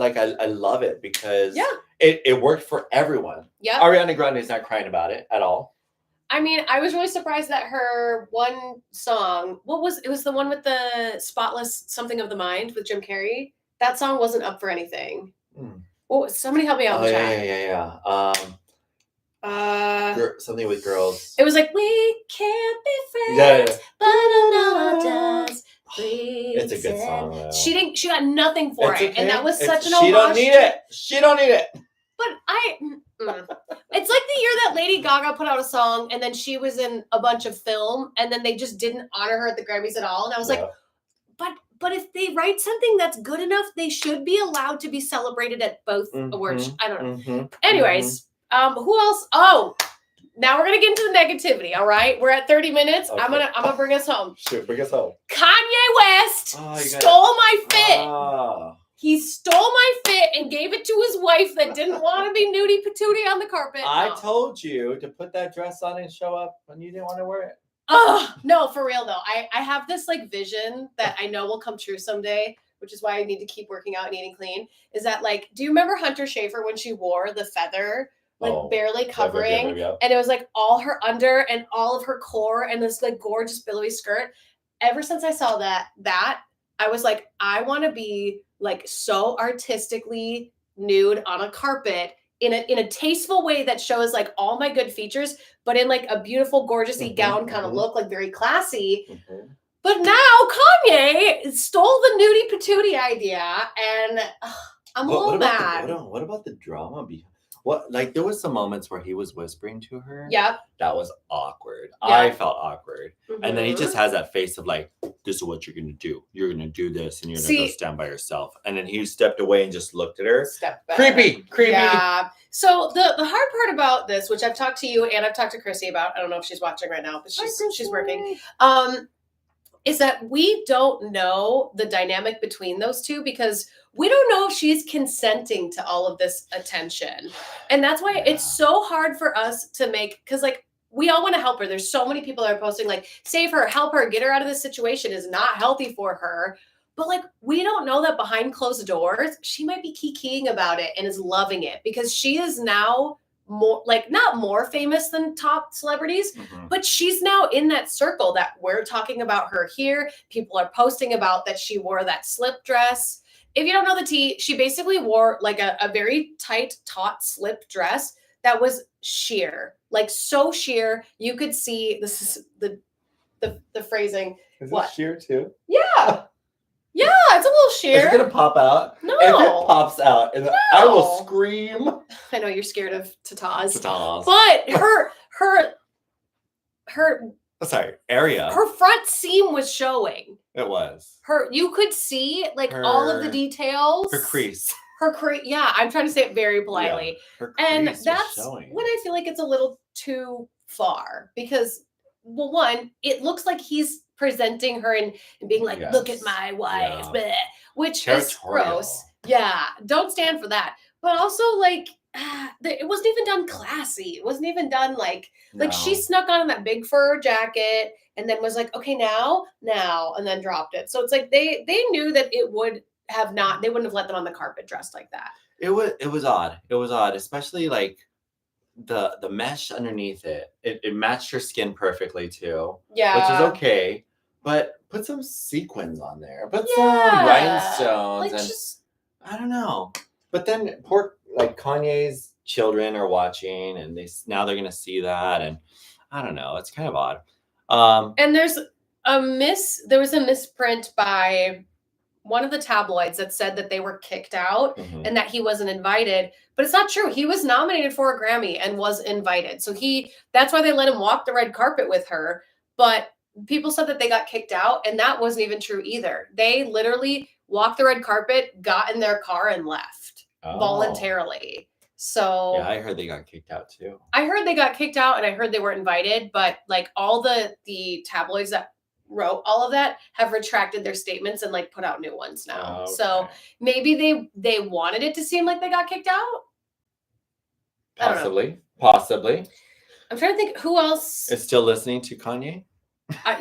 love it because it worked for everyone. Yeah. Ariana Grande is not crying about it at all. I mean, I was really surprised that her one song, it was the one with the Spotless Something of the Mind with Jim Carrey. That song wasn't up for anything. Well, somebody help me out in the chat. Yeah. Something with girls. It was like, we can't be friends, but another does. It's a good song, though. She got nothing for it. Okay. And that was such an She don't need it. She don't need it. But it's like the year that Lady Gaga put out a song and then she was in a bunch of film and then they just didn't honor her at the Grammys at all. And I was like, but if they write something that's good enough, they should be allowed to be celebrated at both awards. I don't know. Anyways, who else? Oh, now we're gonna get into the negativity. All right, we're at 30 minutes. Okay. I'm gonna bring us home. Sure, bring us home. Kanye West stole my fit. He stole my fit and gave it to his wife that didn't want to be nudie patootie on the carpet. I told you to put that dress on and show up when you didn't want to wear it. Oh, no, for real though. I have this like vision that I know will come true someday, which is why I need to keep working out and eating clean. Is that like, do you remember Hunter Schafer when she wore the feather, like barely covering, and it was like all her under and all of her core and this like gorgeous billowy skirt? Ever since I saw that I was like, I want to be like so artistically nude on a carpet in a tasteful way that shows like all my good features, but in like a beautiful, gorgeously gown kind of look, like very classy. But now Kanye stole the nudie patootie idea, and I'm a little mad. What about the drama behind? What, like, there was some moments where he was whispering to her. Yep. That was awkward. Yeah. I felt awkward. Mm-hmm. And then he just has that face of like, this is what you're going to do. You're going to do this and you're going to go stand by yourself. And then he stepped away and just looked at her. Step back. Creepy. Yeah. So the hard part about this, which I've talked to you and I've talked to Chrissy about, I don't know if she's watching right now, but she's working, is that we don't know the dynamic between those two because we don't know if she's consenting to all of this attention. And that's why it's so hard for us to make, because like, we all want to help her. There's so many people that are posting like, save her, help her, get her out of this situation is not healthy for her. But like, we don't know that behind closed doors, she might be kikiing about it and is loving it because she is now more like not more famous than top celebrities, but she's now in that circle that we're talking about her here. People are posting about that she wore that slip dress. If you don't know the tea, she basically wore like a very tight, taut slip dress that was sheer, like so sheer. You could see, this is the phrasing. Is what? It sheer too? Yeah. Yeah, it's a little sheer. Is it gonna pop out? No. If it pops out, I will scream. I know you're scared of tatas. Tatas. But her sorry, area. Her front seam was showing. It was. You could see like all of the details. Her crease. Yeah, I'm trying to say it very politely. Yeah, her crease and was that's showing. when I feel like it's a little too far because, well, one, it looks like he's presenting her and being like, look at my wife, bleh, which is gross. Yeah, don't stand for that. But also like, it wasn't even done classy. It wasn't even done like she snuck on that big fur jacket and then was like, okay, now, and then dropped it. So it's like they knew that it would have not, they wouldn't have let them on the carpet dressed like that. It was odd. It was odd, especially like the mesh underneath it. It matched her skin perfectly too. Yeah. Which is okay. But put some sequins on there. Put some rhinestones and just, I don't know. But then poor like Kanye's children are watching and they're gonna see that and I don't know. It's kind of odd. And there was a misprint by one of the tabloids that said that they were kicked out and that he wasn't invited, but it's not true. He was nominated for a Grammy and was invited. So that's why they let him walk the red carpet with her. But people said that they got kicked out and that wasn't even true either. They literally walked the red carpet, got in their car and left voluntarily. So yeah, I heard they got kicked out too. I heard they got kicked out and I heard they weren't invited, but like all the tabloids that wrote all of that have retracted their statements and like put out new ones now. Okay. So maybe they wanted it to seem like they got kicked out. Possibly. I'm trying to think who else is still listening to Kanye.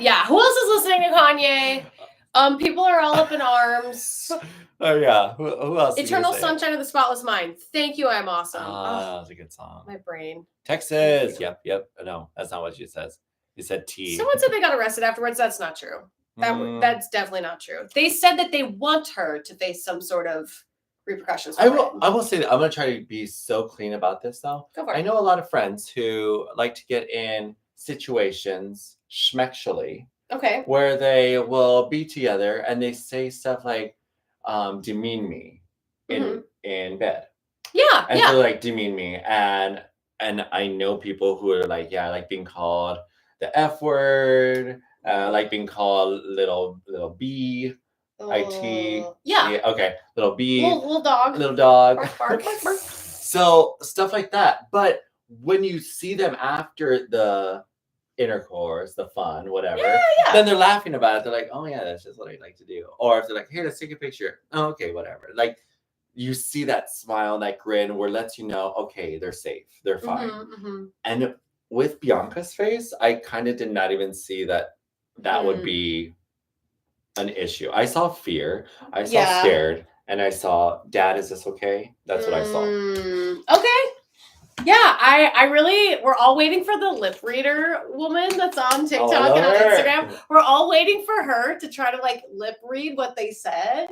Yeah, who else is listening to Kanye? People are all up in arms. Oh yeah, who else? Eternal Sunshine of the Spotless Mind. Thank you, I'm awesome. That was a good song. My brain. Texas. Yep. No, that's not what she says. You said T. Someone said they got arrested afterwards. That's not true. That's definitely not true. They said that they want her to face some sort of repercussions. I will say that I'm gonna try to be so clean about this though. Go for it. I know a lot of friends who like to get in situations schmexually. Okay. Where they will be together and they say stuff like, demean me in bed. Yeah. And so like demean me. And I know people who are like, yeah, I like being called the F word, like being called little B, IT. Yeah. Okay. Little B. Little dog. Little dog. Bark, bark. So stuff like that. But when you see them after the intercourse, the fun, whatever, then they're laughing about it. They're like, oh yeah, that's just what I like to do. Or if they're like, here, let's take a picture. Oh, okay, whatever. Like you see that smile, that grin where it lets you know, okay, they're safe. They're fine. And with Bianca's face, I kind of did not even see that would be an issue. I saw fear. I saw scared. And I saw, Dad, is this okay? That's what I saw. Okay. Yeah, I really, we're all waiting for the lip reader woman that's on TikTok and on Instagram. We're all waiting for her to try to like lip read what they said.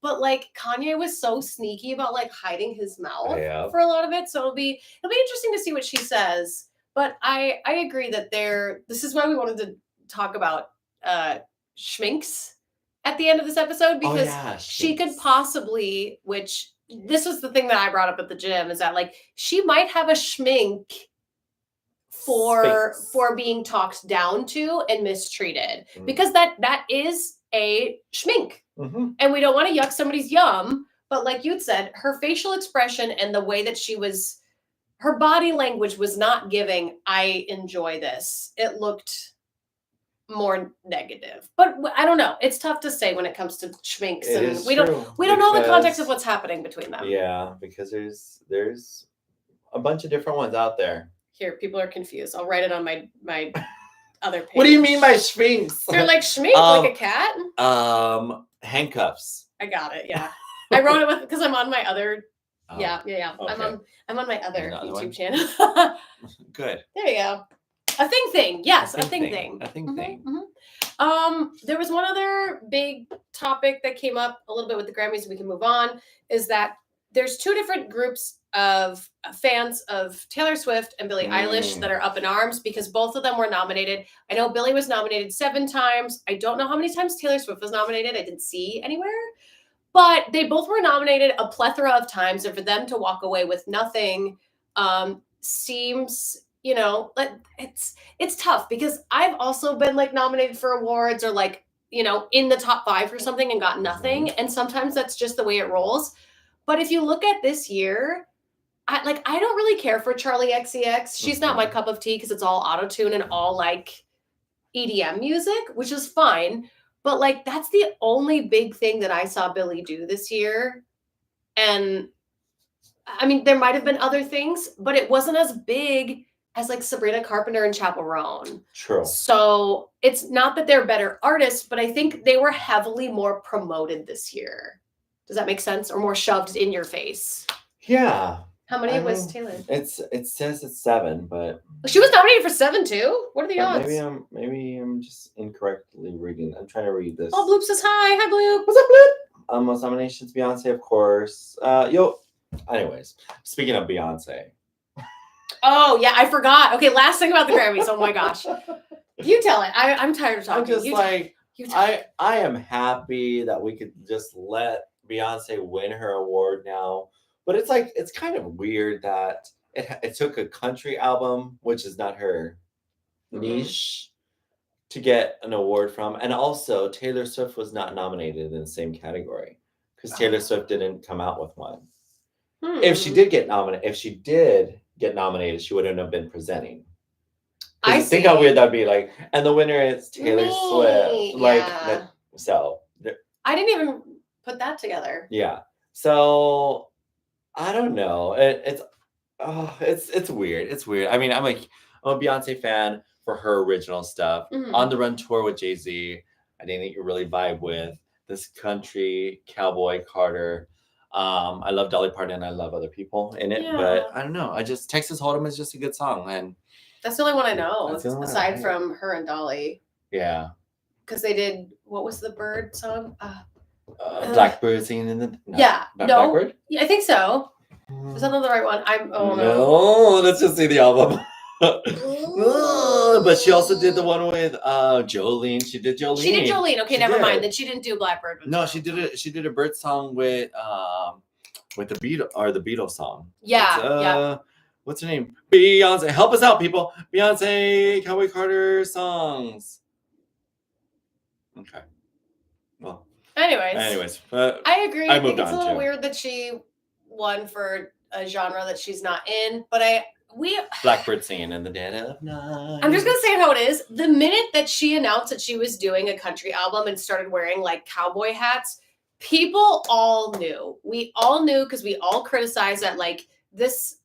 But like Kanye was so sneaky about like hiding his mouth for a lot of it. So it'll be interesting to see what she says. But I agree that this is why we wanted to talk about schminks at the end of this episode because she could possibly, which this was the thing that I brought up at the gym, is that like she might have a schmink for being talked down to and mistreated, because that is a schmink, and we don't want to yuck somebody's yum. But like you'd said, her facial expression and the way that her body language was not giving, I enjoy this. It looked more negative, but I don't know. It's tough to say when it comes to schminks, and we don't know the context of what's happening between them. Yeah, because there's a bunch of different ones out there. Here, people are confused. I'll write it on my other page. What do you mean by schminks? They're like schmink, like a cat. Handcuffs. I got it. Yeah, I wrote it because I'm on my other. Oh, yeah. okay. I'm on my other YouTube one? channel. Good. There you go. A thing. Yes, a thing. A thing. There was one other big topic that came up a little bit with the Grammys. We can move on. Is that there's two different groups of fans of Taylor Swift and Billie Eilish that are up in arms because both of them were nominated. I know Billie was nominated 7 times. I don't know how many times Taylor Swift was nominated. I didn't see anywhere. But they both were nominated a plethora of times, and for them to walk away with nothing seems, it's tough, because I've also been like nominated for awards or like, in the top 5 for something and got nothing. And sometimes that's just the way it rolls. But if you look at this year, I don't really care for Charli XCX. She's not my cup of tea because it's all auto-tune and all like EDM music, which is fine. But like, that's the only big thing that I saw Billie do this year. And I mean, there might have been other things, but it wasn't as big as like Sabrina Carpenter and Chappell Roan. True. So it's not that they're better artists, but I think they were heavily more promoted this year. Does that make sense? Or more shoved in your face? Yeah. How many was Taylor? It says it's 7, but she was nominated for 7 too. What are the odds? Maybe I'm just incorrectly reading. I'm trying to read this. Oh, Bloop says hi. Hi, Bloop. What's up, Bloop? Most nominations, Beyonce, of course. Anyways, speaking of Beyonce. Oh yeah, I forgot. Okay, last thing about the Grammys. Oh my gosh, you tell it. I'm tired of talking. I'm just I am happy that we could just let Beyonce win her award now. But it's kind of weird that it took a country album, which is not her niche, to get an award from. And also, Taylor Swift was not nominated in the same category because Taylor Swift didn't come out with one. If she did get nominated, she wouldn't have been presenting. I think how weird that'd be. Like, and the winner is Taylor Swift. Like, so I didn't even put that together. Yeah. So I don't know. It's weird. It's weird. I mean, I'm a Beyonce fan for her original stuff. On the Run tour with Jay-Z, I didn't really vibe with this country cowboy Carter. I love Dolly Parton and I love other people in it, but I don't know. Texas Hold'em is just a good song, and that's the only one I know aside from her and Dolly. Yeah, because they did, what was the bird song? Blackbird singing in the Blackbird? Yeah, I think so. Is that not the right one? No, let's just see the album. But she also did the one with Jolene. She did Jolene. Okay, never mind. Then she didn't do Blackbird. No, she did a bird song with the Beatles song. Yeah. What's her name? Beyonce. Help us out, people. Beyonce, Cowboy Carter songs. Okay. Well. Anyways. I agree. I think it's a little weird that she won for a genre that she's not in, but Blackbird singing in the dead of night. I'm just gonna say it how it is. The minute that she announced that she was doing a country album and started wearing like cowboy hats, people all knew. We all knew because we all criticized that like this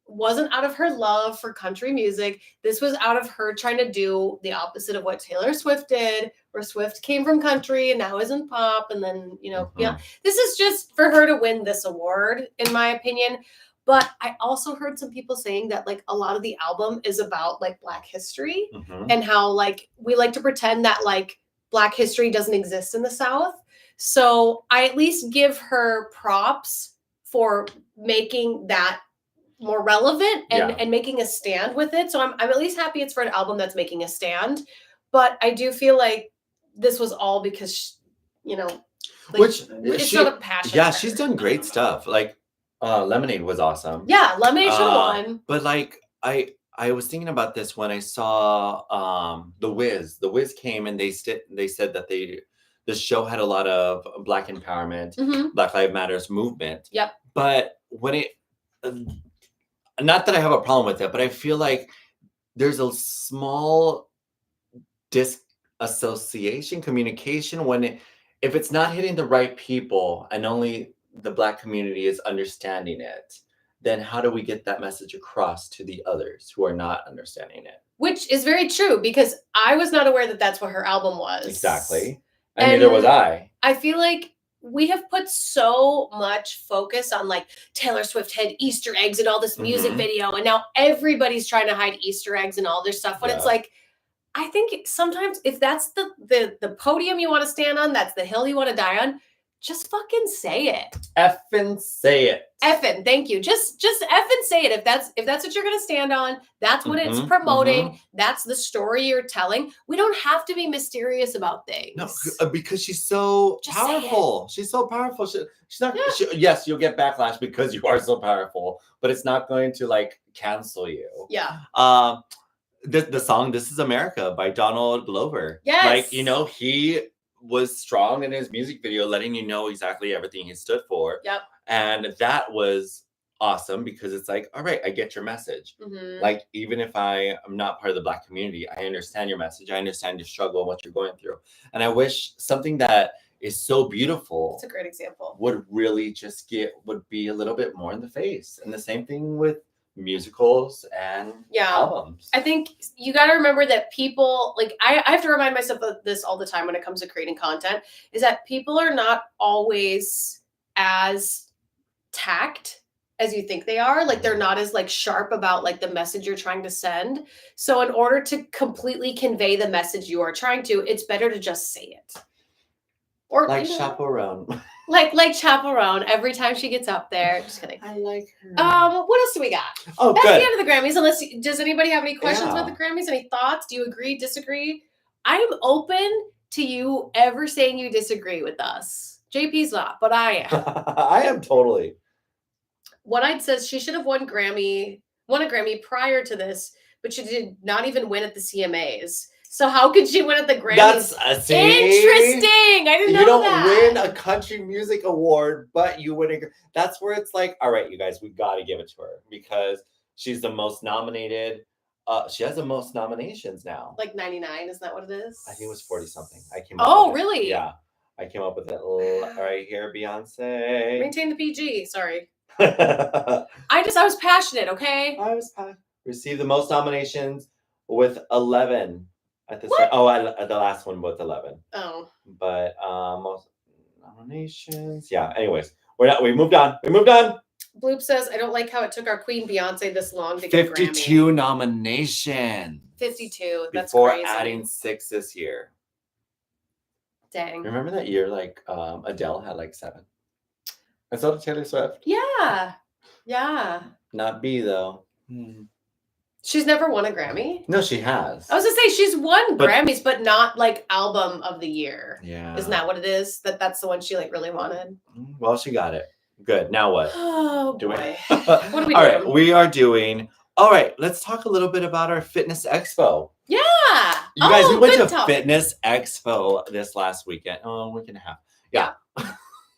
wasn't out of her love for country music. This was out of her trying to do the opposite of what Taylor Swift did, where Swift came from country and now is in pop. And then, this is just for her to win this award, in my opinion. But I also heard some people saying that like a lot of the album is about like Black history and how like we like to pretend that like Black history doesn't exist in the South. So I at least give her props for making that more relevant and making a stand with it. So I'm at least happy it's for an album that's making a stand. But I do feel like this was all because, it's not a passion. Yeah, she's done great stuff. Like Lemonade was awesome. Yeah, Lemonade should have won. But like I was thinking about this when I saw The Wiz. The Wiz came and they said that the show had a lot of Black empowerment, Black Lives Matters movement. Yep. But when it, not that I have a problem with it, but I feel like there's a small disassociation communication when if it's not hitting the right people and only the Black community is understanding it, then how do we get that message across to the others who are not understanding it? Which is very true because I was not aware that that's what her album was. Exactly. And neither was I. I feel like we have put so much focus on like Taylor Swift had Easter eggs and all this music video, and now everybody's trying to hide Easter eggs and all their stuff. But it's like, I think sometimes if that's the podium you want to stand on, that's the hill you want to die on, just fucking say it. Effing say it. Effing, thank you. Just effing say it. If that's what you're gonna stand on, that's what it's promoting. That's the story you're telling. We don't have to be mysterious about things. No, because she's so powerful. She's so powerful. She's not. Yes, you'll get backlash because you are so powerful, but it's not going to like cancel you. Yeah. The song "This Is America" by Donald Glover. Yes. Like, you know, he was strong in his music video, letting you know exactly everything he stood for. Yep. And that was awesome because it's like, all right, I get your message. Like, even if I am not part of the Black community, I understand your message. I understand your struggle and what you're going through. And I wish something that is so beautiful. It's a great example. Would really just would be a little bit more in the face. And the same thing with musicals and albums. I think you got to remember that people, like, I have to remind myself of this all the time when it comes to creating content, is that people are not always as tact as you think they are. Like, they're not as like sharp about like the message you're trying to send. So in order to completely convey the message you are trying to, it's better to just say it. Or like Chaperone. Like Chaperone every time she gets up there. Just kidding. I like her. What else do we got? Oh, that's good. the end of the Grammys. Does anybody have any questions about the Grammys? Any thoughts? Do you agree, disagree? I am open to you ever saying you disagree with us. JP's not, but I am. I am totally. One Eyed says she should have won a Grammy prior to this, but she did not even win at the CMAs. So how could she win at the Grammys? That's interesting. I didn't know that. You don't win a country music award, but you win that's where it's like, all right, you guys, we got to give it to her because she's the most nominated. She has the most nominations now. Like 99, is that what it is? I think it was 40 something. I came up with really? It. Yeah. I came up with it right here, Beyonce. Maintain the PG, sorry. I was passionate, okay? I was passionate. Received the most nominations with 11. At the the last one was 11. Oh. But most nominations. Yeah. Anyways, we moved on. Bloop says, I don't like how it took our queen Beyonce this long to get 52 nominations. 52. That's before crazy. Adding 6 this year. Dang. Remember that year? Like Adele had like 7. And so did Taylor Swift. Yeah. Yeah. Not B though. She's never won a Grammy? No, she has. I was gonna say she's won Grammys, but not like album of the year. Yeah. Isn't that what it is? That's the one she like really wanted. Well, she got it. Good. Now what? Oh boy. What are we doing? All right, we are doing. All right, let's talk a little bit about our Fitness Expo. Yeah. You guys, we went to Fitness Expo this last weekend. Oh, a week and a half. Yeah.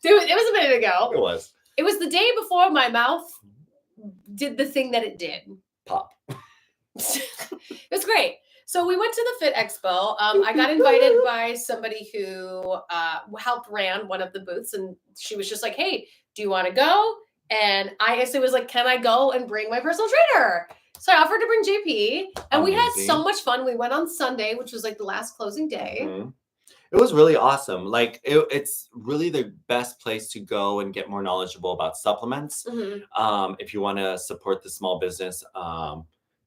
Dude, it was a minute ago. It was. It was the day before my mouth did the thing that it did. Pop. It was great. So we went to the Fit Expo. I got invited by somebody who helped ran one of the booths, and she was just like, hey, do you want to go? And I guess it was like, can I go and bring my personal trainer? So I offered to bring JP, and we had so much fun. We went on Sunday, which was like the last closing day. It was really awesome. Like it's really the best place to go and get more knowledgeable about supplements. If you want to support the small business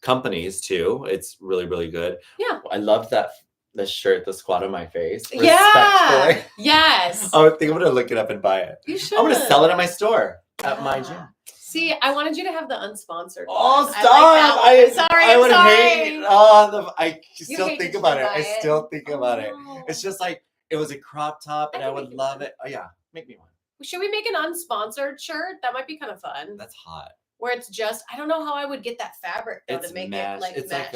companies too, it's really, really good. Yeah. I love the shirt, the squat on my face. Yeah. Yes. I think I'm gonna look it up and buy it. You should. I'm gonna sell it at my store at my gym. See, I wanted you to have the unsponsored. Oh, one. stop! I would hate. I still hate think that about you it. buy I still think about it. No. It's just like it was a crop top, and I would love it. Oh yeah, make me one. Should we make an unsponsored shirt? That might be kind of fun. That's hot. Where it's just, I don't know how I would get that fabric though to make mesh. it like it's mesh.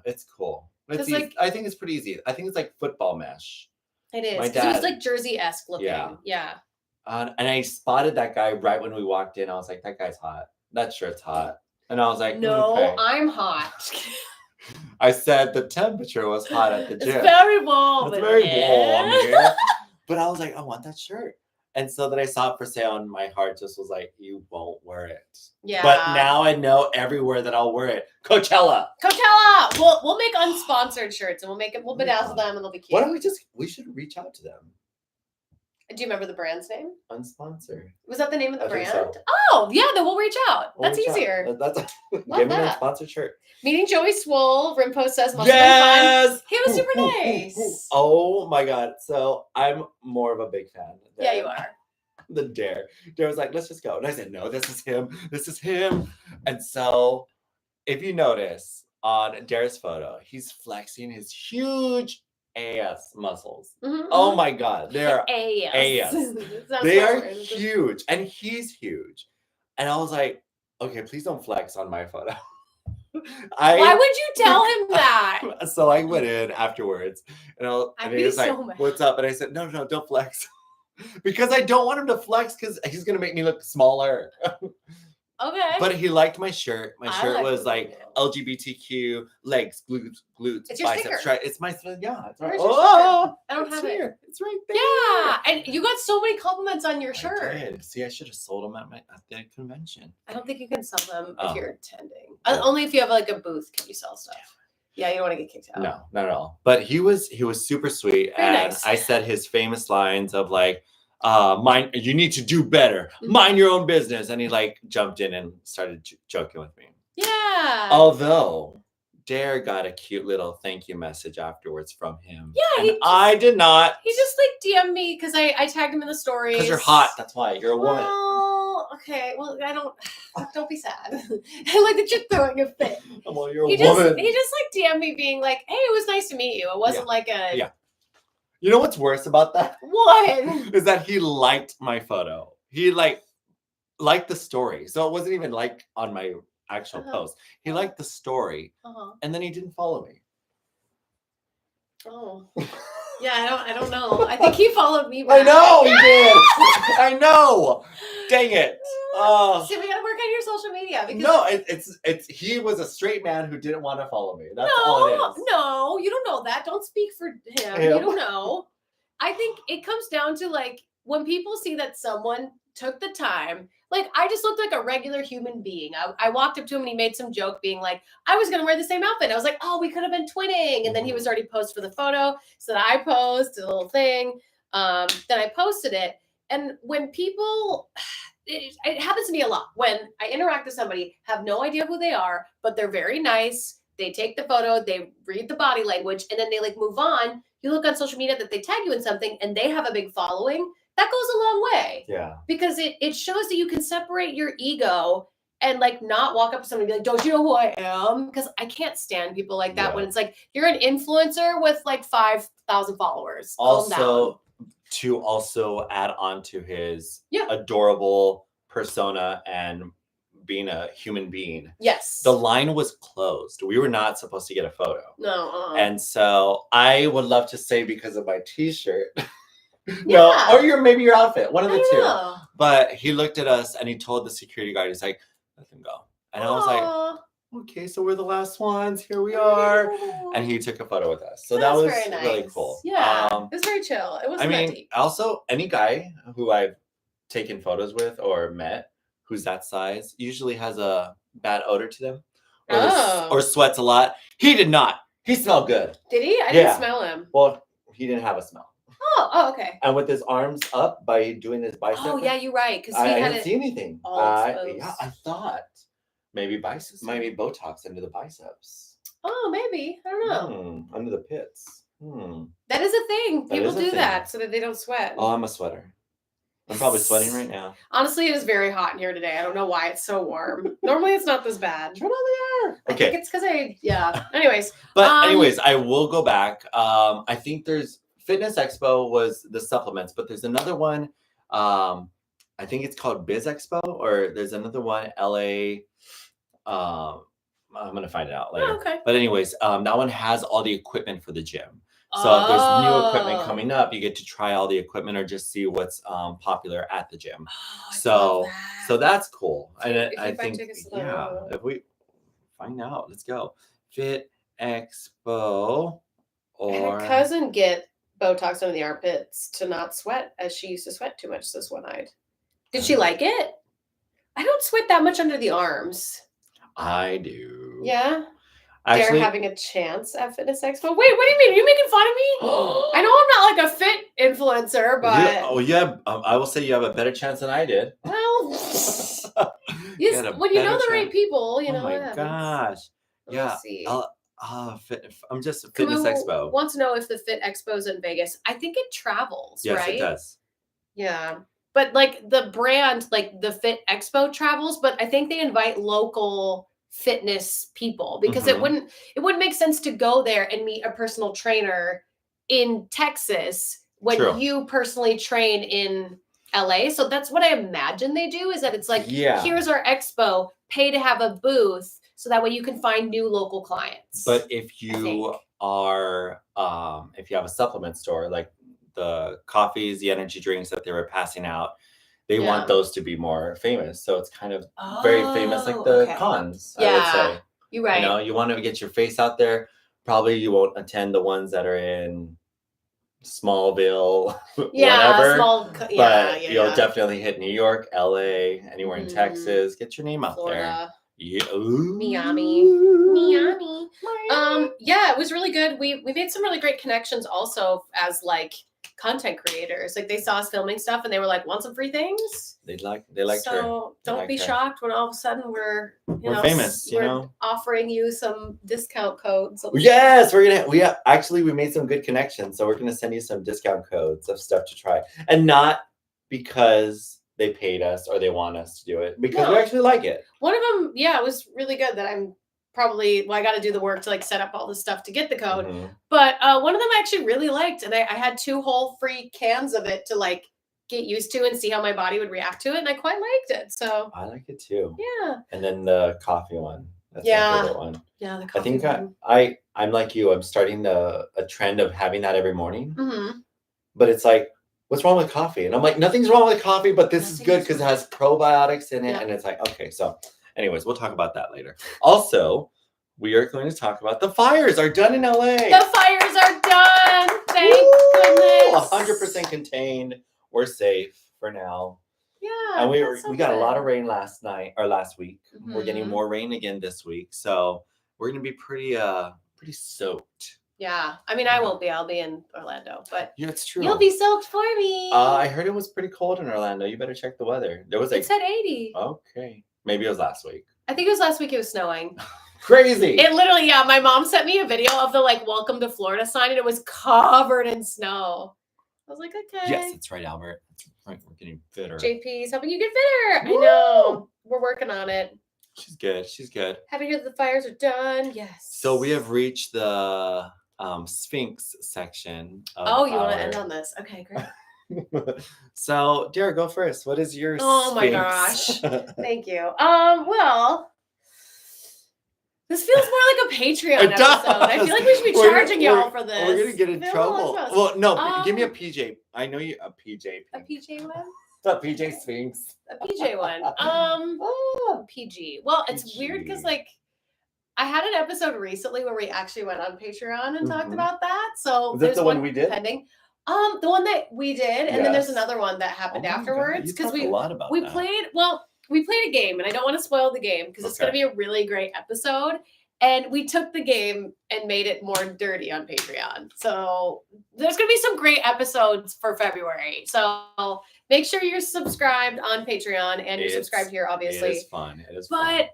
It's cool. It's like, I think it's pretty easy. I think it's like football mesh. It is. Because it was like Jersey-esque looking. Yeah. And I spotted that guy right when we walked in. I was like, that guy's hot. That shirt's hot. And I was like, no, okay. I'm hot. I said the temperature was hot at the gym. It's very warm. It's very warm here. But I was like, I want that shirt. And so then I saw it for sale and my heart just was like, you won't wear it. Yeah. But now I know everywhere that I'll wear it. Coachella. We'll make unsponsored shirts and we'll bedazzle them and they'll be cute. Why don't we should reach out to them. Do you remember the brand's name? Unsponsored. Was that the name of the brand? So. Oh, yeah, then we'll reach out. That's easier. Give me an unsponsored shirt. Meeting Joey Swole, Rimpo says must have been fun. He was super nice. Oh my God. So I'm more of a big fan. Yeah, you are. The Dare was like, let's just go. And I said, no, this is him. And so if you notice on Dare's photo, he's flexing his huge ass muscles. Mm-hmm. Oh my God. They're ass. They are huge. And he's huge. And I was like, okay, please don't flex on my photo. Why would you tell him that? So I went in afterwards and he was like, mad. What's up? And I said, no, don't flex. Because I don't want him to flex because he's going to make me look smaller. Okay. But he liked my shirt. My shirt was like too. LGBTQ, legs, glutes, it's your biceps. sticker. It's my, yeah. It's right. I don't have it. It's right there. Yeah. And you got so many compliments on your shirt. I did. See, I should have sold them at the convention. I don't think you can sell them if you're attending. Only if you have like a booth can you sell stuff. Yeah, you don't want to get kicked out. No, not at all. But he was super sweet. Very and nice. I said his famous lines of like, you need to do better. Mind your own business. And he like jumped in and started joking with me. Yeah. Although Dare got a cute little thank you message afterwards from him. Yeah. I did not. He just like DM'd me because I tagged him in the stories. Because you're hot. That's why. You're a woman. Well, okay. Well, don't be sad. I like that you're throwing a fit. Well, you're a woman. woman. He just like DM'd me being like, hey, it was nice to meet you. It wasn't like a... Yeah. You know what's worse about that? What? Is that he liked my photo. He liked the story. So it wasn't even like on my actual post. He liked the story. And then he didn't follow me. Oh. Yeah, I don't know. I think he followed me I back. know he did. I know. Dang it. Oh. See, we gotta work on your social media. Because no, it's he was a straight man who didn't want to follow me. That's all it is. No, you don't know that. Don't speak for him. You don't know. I think it comes down to like when people see that someone took the time. Like I just looked like a regular human being. I walked up to him and he made some joke being like, I was gonna wear the same outfit. I was like, oh, we could have been twinning. And then he was already posed for the photo. So that I posed a little thing. Then I posted it. And when people it happens to me a lot when I interact with somebody, have no idea who they are, but they're very nice. They take the photo, they read the body language, and then they like move on. You look on social media that they tag you in something and they have a big following. That goes a long way. Yeah. Because it shows that you can separate your ego and like not walk up to somebody and be like, don't you know who I am? Because I can't stand people like that when it's like you're an influencer with like 5,000 followers. Also, to also add on to his adorable persona and being a human being. Yes. The line was closed. We were not supposed to get a photo. No. And so I would love to say because of my t-shirt. No, or maybe your outfit. One of the two. Know. But he looked at us and he told the security guard, he's like, let them go. And I was like, okay, so we're the last ones. Here we are. And he took a photo with us. So that was very nice. really cool. Yeah. It was very chill. It wasn't that deep. Also, any guy who I've taken photos with or met who's that size usually has a bad odor to them or sweats a lot. He did not. He smelled good. Did he? I didn't smell him. Well, he didn't have a smell. Oh, okay. And with his arms up by doing his bicep. Oh, yeah, you're right. Because I didn't see anything. I thought maybe Botox into the biceps. Oh, maybe. I don't know. Under the pits. That is a thing. People do that so that they don't sweat. Oh, I'm a sweater. I'm probably sweating right now. Honestly, it is very hot in here today. I don't know why it's so warm. Normally, it's not this bad. Turn on the air. Okay. I think it's because Anyways. But anyways, I will go back. I think there's Fitness Expo was the supplements, but there's another one I think it's called Biz Expo, or there's another one, LA. I'm gonna find it out later. Oh, okay. But anyways, that one has all the equipment for the gym. So if there's new equipment coming up, you get to try all the equipment or just see what's popular at the gym. So that's cool. And I think if we find out, let's go. Fit Expo. I had a cousin get Botox under the armpits to not sweat, as she used to sweat too much this one-eyed. Did she like it? I don't sweat that much under the arms. I do. Yeah? Actually, they're having a chance at Fitness Expo. Wait, what do you mean? Are you making fun of me? I know I'm not like a fit influencer, but... I will say you have a better chance than I did. Well, when you know the right people, you know. Oh my gosh. Let's see. I'm just Fitness Expo. Wants to know if the Fit Expo's in Vegas. I think it travels, right? Yes, it does. Yeah. But like the brand, like the Fit Expo travels, but I think they invite local fitness people because it wouldn't make sense to go there and meet a personal trainer in Texas when you personally train in LA. So that's what I imagine they do, is that it's like, here's our expo, pay to have a booth, so that way you can find new local clients. But if you are, if you have a supplement store, like the coffees, the energy drinks that they were passing out, they want those to be more famous. So it's kind of very famous, like the cons, I would say. You're right. You know, you want to get your face out there. Probably you won't attend the ones that are in Smallville, whatever. But you'll definitely hit New York, LA, anywhere in Texas. Get your name out there. Yeah. Miami. Yeah, it was really good. We made some really great connections also as like content creators. Like they saw us filming stuff and they were like, want some free things? They liked her. So don't be shocked when all of a sudden we're famous, we're offering you some discount codes. Yes, we made some good connections. So we're gonna send you some discount codes of stuff to try. And not because they paid us or they want us to do it, because we actually like it. One of them, it was really good that I'm probably, I got to do the work to like set up all the stuff to get the code. But one of them I actually really liked, and I had 2 whole free cans of it to like get used to and see how my body would react to it, and I quite liked it. So I like it too. Yeah. And then the coffee one. That's my favorite one. Yeah, the coffee. I think I'm like you. I'm starting a trend of having that every morning. But it's like, what's wrong with coffee? And I'm like, nothing's wrong with coffee, but this is good because it has probiotics in it. And it's like, okay, so anyways, we'll talk about that later. Also, we are going to talk about the fires are done in LA. The fires are done. Thank goodness. 100% contained. We're safe for now. Yeah. And we got a lot of rain last week. We're getting more rain again this week. So we're going to be pretty soaked. Yeah. I mean, I won't be. I'll be in Orlando, but it's true. You'll be soaked for me. I heard it was pretty cold in Orlando. You better check the weather. There was it said 80. Okay. Maybe it was last week. I think it was last week. It was snowing. Crazy. It literally, my mom sent me a video of the like welcome to Florida sign, and it was covered in snow. I was like, okay. Yes, that's right, Albert. That's right. We're getting fitter. JP's helping you get fitter. Woo! I know. We're working on it. She's good. Happy to hear that the fires are done. Yes. So we have reached the Sphinx section. You want to end on this? Okay, great. So, Dara, go first. What is your Sphinx? My gosh. Thank you. Well, this feels more like a Patreon episode. I feel like we should be charging y'all for this. We're gonna get in trouble. Well, no, give me a PJ. I know you a PJ. A PJ one? A PJ Sphinx. A PJ one. PG. Well, it's weird because like I had an episode recently where we actually went on Patreon and talked about that. So is that the one we did? Pending. The one that we did, and then there's another one that happened afterwards because we played a game, and I don't want to spoil the game because it's going to be a really great episode. And we took the game and made it more dirty on Patreon. So there's going to be some great episodes for February. So make sure you're subscribed on Patreon and you're subscribed here, obviously. It is fun. But,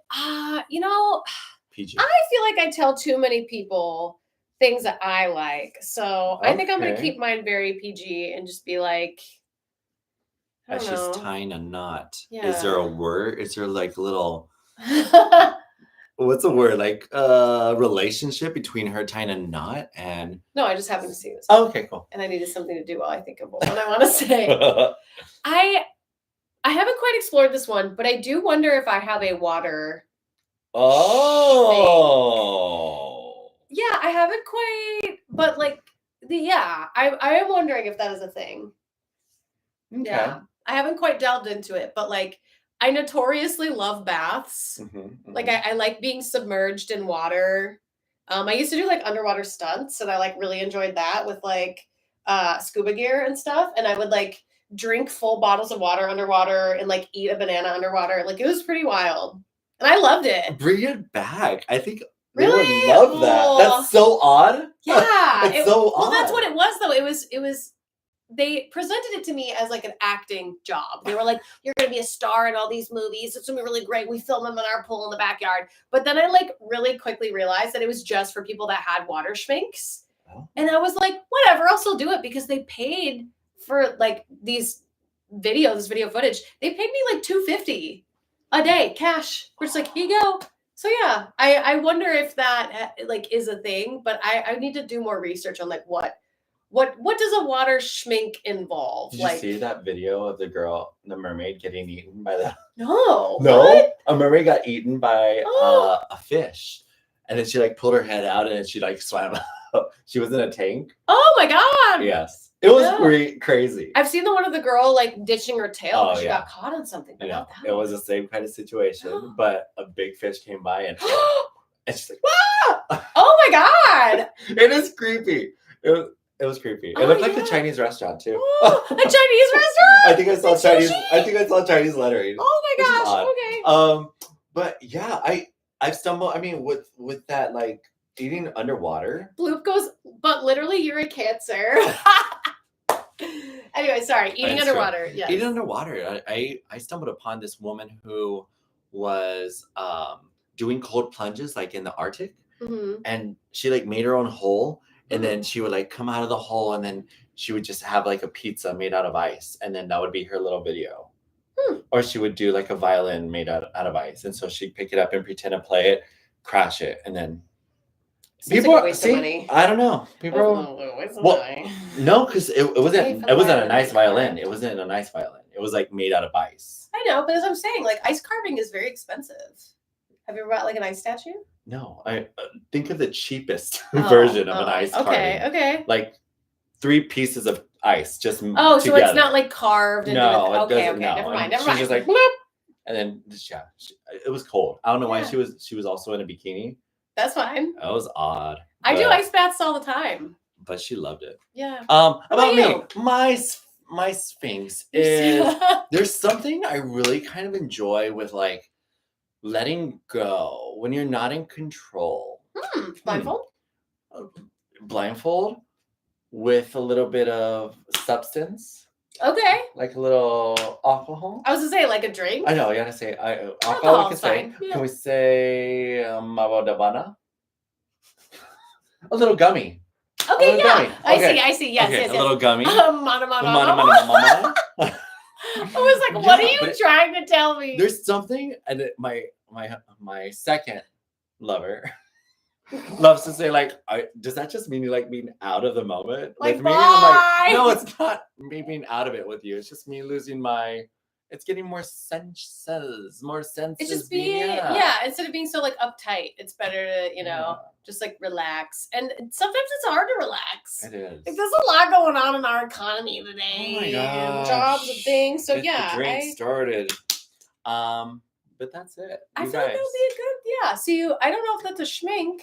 PG. I feel like I tell too many people things that I like. So I think I'm going to keep mine very PG and just be like, she's tying a knot. Yeah. Is there a word? Is there like little what's the word? Like relationship between her tying a knot and. No, I just happened to see this. Oh, okay, cool. And I needed something to do while I think of what I want to say. I haven't quite explored this one, but I do wonder if I have a water. Oh. Thing. Yeah, I haven't quite, but like I am wondering if that is a thing. Okay. Yeah, I haven't quite delved into it, but like I notoriously love baths. Like I like being submerged in water. I used to do like underwater stunts, and I like really enjoyed that with like scuba gear and stuff. And I would like drink full bottles of water underwater and like eat a banana underwater. Like it was pretty wild, and I loved it. Bring it back. I think. Really? They would love that. That's so odd. Yeah, it's so odd. Well, that's what it was, though. It was. They presented it to me as like an acting job. They were like, "You're gonna be a star in all these movies. It's gonna be really great. We film them in our pool in the backyard." But then I like really quickly realized that it was just for people that had water schminks, and I was like, "Whatever, I'll still do it," because they paid for like this video footage. They paid me like $250 a day cash. We're just like, "Here you go." So yeah, I wonder if that like is a thing, but I need to do more research on like what does a water schmink involve? Did you see that video of the mermaid getting eaten by the? No. What? A mermaid got eaten by a fish, and then she like pulled her head out and then she like swam up. She was in a tank. Oh my god. Yes. It was crazy. I've seen the one of the girl like ditching her tail because she got caught on something. I know. It was the same kind of situation, but a big fish came by and she's like, "Ah!" Oh my god! It is creepy. It was creepy. It looked like the Chinese restaurant too. A Chinese restaurant? I think I saw Chinese. I think I saw Chinese lettering. Oh my gosh! Okay. But yeah, I've stumbled. I mean, with that like eating underwater. Bloop goes, but literally you're a Cancer. Anyway, sorry. Eating underwater. Yeah. Eating underwater. I stumbled upon this woman who was doing cold plunges like in the Arctic, and she like made her own hole, and then she would like come out of the hole, and then she would just have like a pizza made out of ice, and then that would be her little video. Or she would do like a violin made out of ice, and so she'd pick it up and pretend to play it, crash it, and then. People like a waste of money. I don't know. People. No, because it wasn't a nice violin. It wasn't a nice violin. It was like made out of ice. I know, but as I'm saying, like ice carving is very expensive. Have you ever bought like an ice statue? No, I think of the cheapest version of an ice carving. Okay. Like 3 pieces of ice, just so it's not like carved. No, okay. Never mind. She's just like, bloop, and then it was cold. I don't know why she was also in a bikini. That's fine. That was odd. I do ice baths all the time. But she loved it. Yeah. About me, my Sphinx is there's something I really kind of enjoy with like letting go when you're not in control. Blindfold? Blindfold with a little bit of substance. Okay. Like a little alcohol. I was gonna say like a drink. I know, you gotta say alcohol. We can say. Yeah. Can we say Mabodabana? A little gummy. Okay, yeah. I see. Yes, okay, yes. A little gummy. I was like, what are you trying to tell me? There's something, and my second lover loves to say, like, does that just mean you like being out of the moment with me? I'm like, no, it's not me being out of it with you. It's just me losing it's getting more senses. It's just being, instead of being so like uptight, it's better to, just like relax. And sometimes it's hard to relax. It is. Like, there's a lot going on in our economy today. Oh my gosh. And jobs and things. So the drink started. But that's it. I feel like that would be a good, So I don't know if that's a schmink,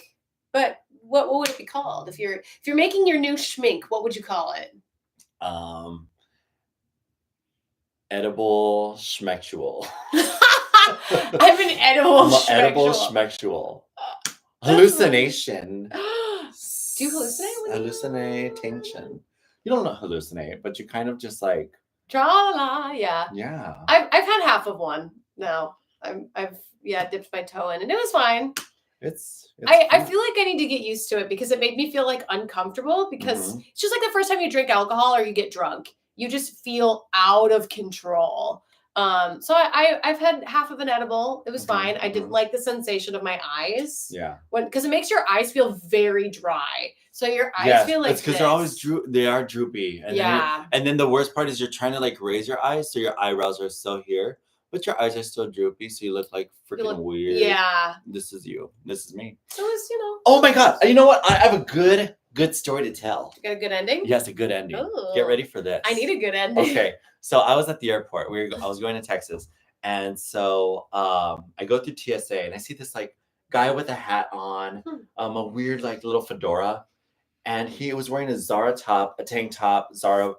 but what would it be called? If you're making your new schmink, what would you call it? Edible schmectual. I'm an edible schmectual. Hallucination. Do you hallucinate? Hallucination. You don't hallucinate, but you kind of just like tra-la-la, yeah. Yeah. I've had half of one now. I've dipped my toe in, and it was fine. I feel like I need to get used to it because it made me feel like uncomfortable because it's just like the first time you drink alcohol or you get drunk. You just feel out of control. So I've had half of an edible. It was fine. I didn't mhm. like the sensation of my eyes. Yeah. Because it makes your eyes feel very dry. So your eyes Yes, feel like it's because they're always they are droopy. And Yeah. then the worst part is you're trying to like raise your eyes so your eyebrows are still here, but your eyes are still droopy, so you look like freaking weird. Yeah. This is you. This is me. So it's, Oh my god. You know what? I have a good story to tell. You got a good ending? Yes, a good ending. Ooh. Get ready for this. I need a good ending. Okay. So I was at the airport. I was going to Texas. And so I go through TSA and I see this like guy with a hat on, a weird like little fedora. And he was wearing a Zara top, a tank top, Zara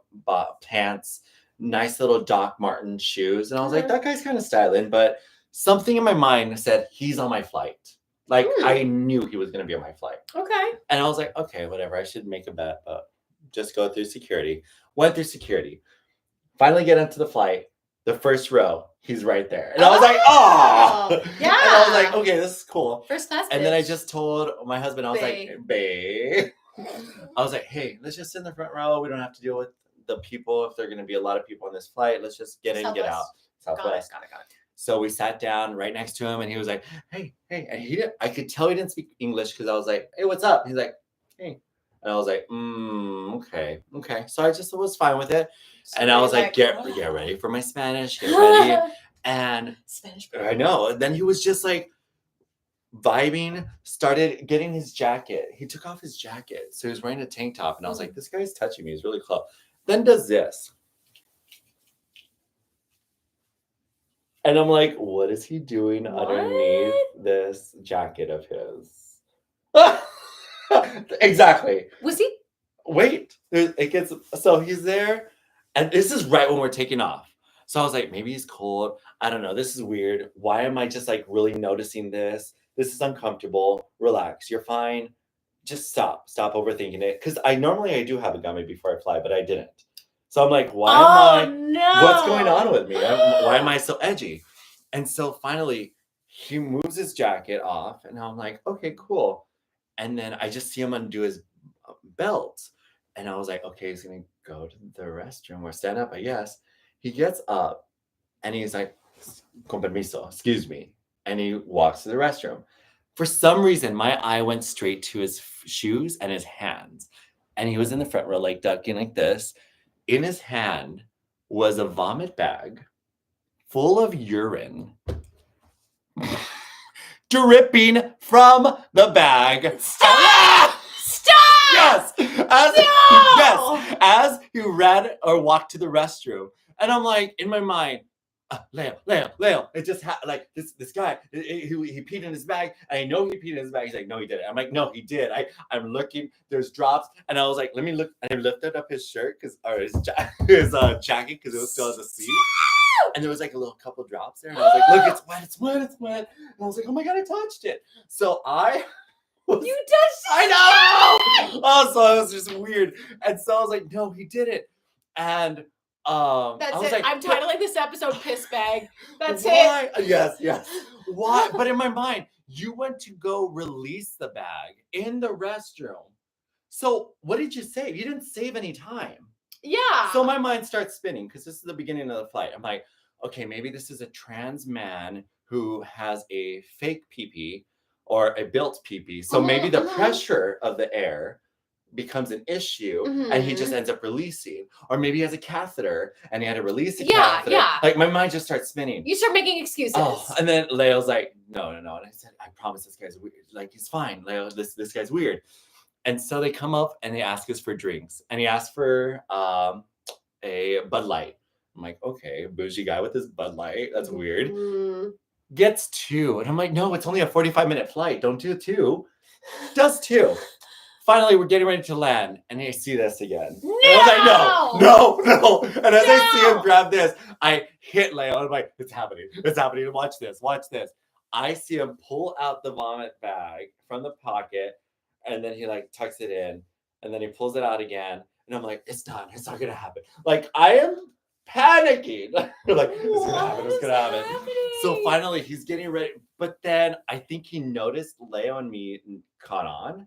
pants, nice little Doc Marten shoes. And I was like, that guy's kind of styling. But something in my mind said, he's on my flight. Like, I knew he was going to be on my flight. Okay. And I was like, okay, whatever. I should make a bet, but just go through security. Went through security. Finally get into the flight. The first row, he's right there. And I was like, oh! Yeah. And I was like, okay, this is cool. First class. And then I just told my husband, I was like, babe. I was like, hey, let's just sit in the front row. We don't have to deal with the people if there are going to be a lot of people on this flight. Let's just get in, get out. Southwest. Got it. So we sat down right next to him, and he was like, hey. And I could tell he didn't speak English because I was like, hey, what's up? He's like, hey. And I was like, okay. So I just was fine with it. So and I was like, get ready for my Spanish. Get ready. And Spanish. I know. And then he was just like, vibing, started getting his jacket. He took off his jacket. So he was wearing a tank top. And I was like, this guy's touching me. He's really close. Then does this. And I'm like, what is he doing underneath this jacket of his? Exactly. Was he? Wait. So he's there. And this is right when we're taking off. So I was like, maybe he's cold. I don't know. This is weird. Why am I just like really noticing this? This is uncomfortable. Relax. You're fine. Just stop overthinking it. Because I do have a gummy before I fly, but I didn't. So I'm like, what's going on with me? Why am I so edgy? And so finally, he moves his jacket off, and I'm like, okay, cool. And then I just see him undo his belt. And I was like, okay, he's going to go to the restroom or stand up, I guess. He gets up, and he's like, con permiso, excuse me. And he walks to the restroom. For some reason, my eye went straight to his shoes and his hands. And he was in the front row, like ducking like this. In his hand was a vomit bag full of urine dripping from the bag. Stop! Yes! Yes! As he ran or walked to the restroom. And I'm like, in my mind, Leo. It just like this guy, he peed in his bag. And I know he peed in his bag. He's like, no, he didn't. I'm like, no, he did. I'm looking. There's drops, and I was like, let me look. And I lifted up his shirt or his jacket because it was still on the seat. And there was like a little couple drops there, and I was like, look, it's wet. And I was like, oh my god, I touched it. So you touched it. I know. Oh, so it was just weird. And so I was like, no, he didn't. And that's it. Like, I'm titling this episode "Piss Bag." That's it. Yes. Why? But in my mind, you went to go release the bag in the restroom. So what did you save? You didn't save any time. Yeah. So my mind starts spinning because this is the beginning of the flight. I'm like, okay, maybe this is a trans man who has a fake pee-pee or a built pee-pee. So maybe the pressure of the air becomes an issue and he just ends up releasing. Or maybe he has a catheter and he had to release the catheter. Yeah. Like my mind just starts spinning. You start making excuses. Oh, and then Leo's like, no. And I said, I promise this guy's weird. Like, he's fine, Leo. This guy's weird. And so they come up and they ask us for drinks. And he asked for a Bud Light. I'm like, okay, bougie guy with his Bud Light. That's weird. Gets 2. And I'm like, no, it's only a 45-minute flight. Don't do 2. Does 2. Finally, we're getting ready to land, and I see this again. No! And I was like, no. And as I see him grab this, I hit Leo. I'm like, it's happening. Watch this. I see him pull out the vomit bag from the pocket, and then he like tucks it in, and then he pulls it out again. And I'm like, it's done. It's not going to happen. Like, I am panicking. Like, it's going to happen. So finally, he's getting ready. But then I think he noticed Leo and me caught on.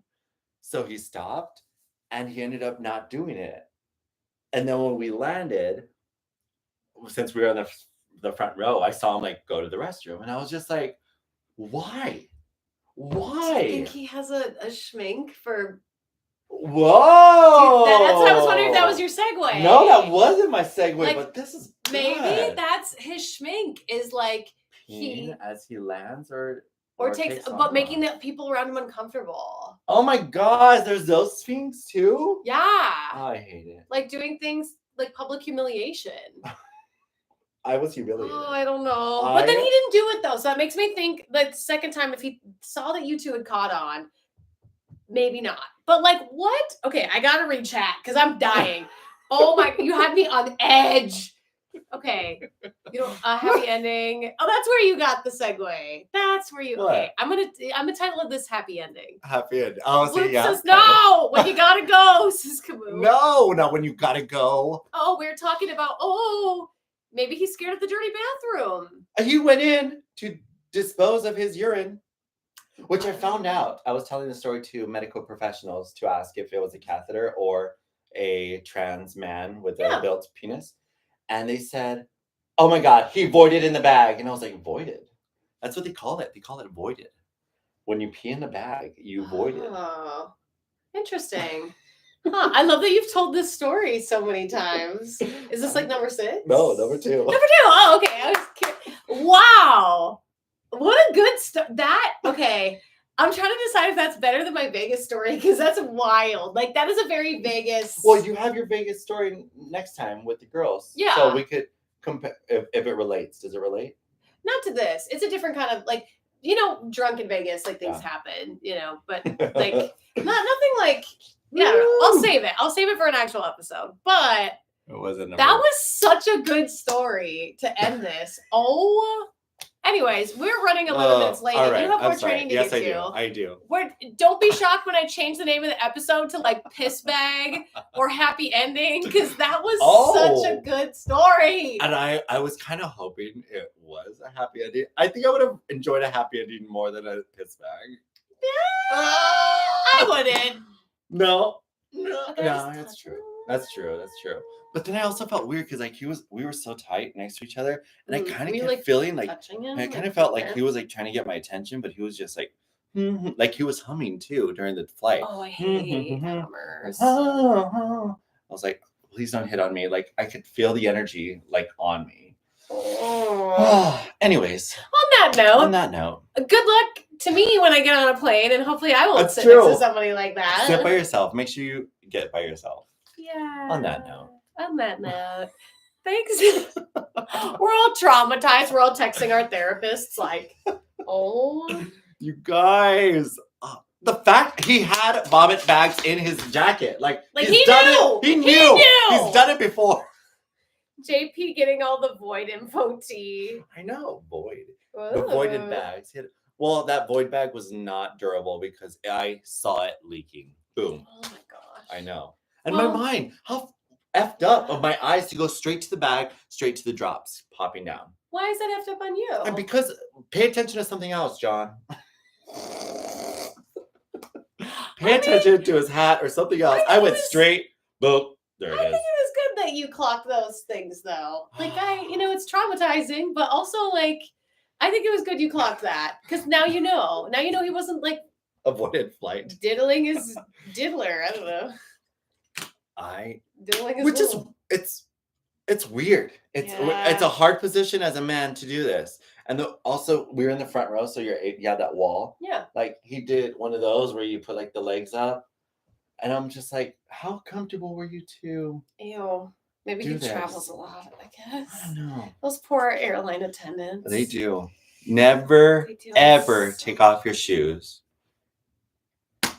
So he stopped and he ended up not doing it. And then when we landed, since we were on the the front row, I saw him like go to the restroom, and I was just like, why? Why? Do you think he has a schmink for? Whoa! That's what I was wondering if that was your segue. No, that wasn't my segue, Like, but this is good. Maybe that's his schmink is like as he lands or takes but making the people around him uncomfortable. Oh my gosh, there's those things too? Yeah. Oh, I hate it. Like doing things like public humiliation. I was humiliated. Oh, I don't know. But then he didn't do it though. So that makes me think that second time, if he saw that you two had caught on, maybe not. But like, what? Okay, I gotta read chat because I'm dying. Oh my, you had me on edge. Okay. You know, a happy ending. Oh, that's where you got the segue. That's where you. What? Okay, I'm gonna title this happy ending. Happy ending. Oh, so Luke yeah. says no. When you gotta go, says Camus. No, not when you gotta go. Oh, we're talking about. Oh, maybe he's scared of the dirty bathroom. He went in to dispose of his urine, which I found out. I was telling the story to medical professionals to ask if it was a catheter or a trans man with a built penis. And they said, oh my God, he voided in the bag. And I was like, voided? That's what they call it. They call it voided. When you pee in the bag, you voided. Oh, interesting. Huh, I love that you've told this story so many times. Is this like number 6? No, number 2. Number 2. Oh, okay. I was kidding. Wow. What a good okay. I'm trying to decide if that's better than my Vegas story because that's wild. Like that is a very Vegas. Well, you have your Vegas story next time with the girls. Yeah. So we could compare if it relates. Does it relate? Not to this. It's a different kind of like, drunk in Vegas, like things happen, but like nothing like, I'll save it. I'll save it for an actual episode. But it wasn't. That was such a good story to end this. Oh. Anyways, we're running 11 minutes late. Right. You have more training to get to. Yes, I do. Don't be shocked when I change the name of the episode to like piss bag or happy ending because that was such a good story. And I was kind of hoping it was a happy ending. I think I would have enjoyed a happy ending more than a piss bag. Yeah, I wouldn't. No, that's true. That's true. But then I also felt weird because like we were so tight next to each other, and I kind of kept feeling like I kind of felt like he was like trying to get my attention, but he was just like like he was humming too during the flight. Oh, I hate hummers. I was like, please don't hit on me. Like I could feel the energy like on me. Anyways, on that note, good luck to me when I get on a plane, and hopefully I won't sit next to somebody like that. Sit by yourself. Make sure you get by yourself. Yeah. On that note. Thanks. We're all traumatized. We're all texting our therapists like, oh. You guys. The fact he had vomit bags in his jacket. Like he knew. He knew. He's done it before. JP getting all the void info tea. I know. Void. Ooh. The voided bags. Well, that void bag was not durable because I saw it leaking. Boom. Oh my gosh. I know. And my mind, how effed up of my eyes to go straight to the bag, straight to the drops popping down. Why is that effed up on you? And because pay attention to something else, John. Pay attention to his hat or something else. I went straight, boop, there it is. I think it was good that you clocked those things though. Like it's traumatizing, but also like, I think it was good you clocked that because now you know. Now you know he wasn't like avoided flight. Diddling his diddler. I don't know. It's weird. It's a hard position as a man to do this. And also we're in the front row, so you have that wall. Yeah. Like he did one of those where you put like the legs up. And I'm just like, how comfortable were you two? Ew. Maybe he travels a lot, I guess. I don't know. Those poor airline attendants. They do. Never, ever take off your shoes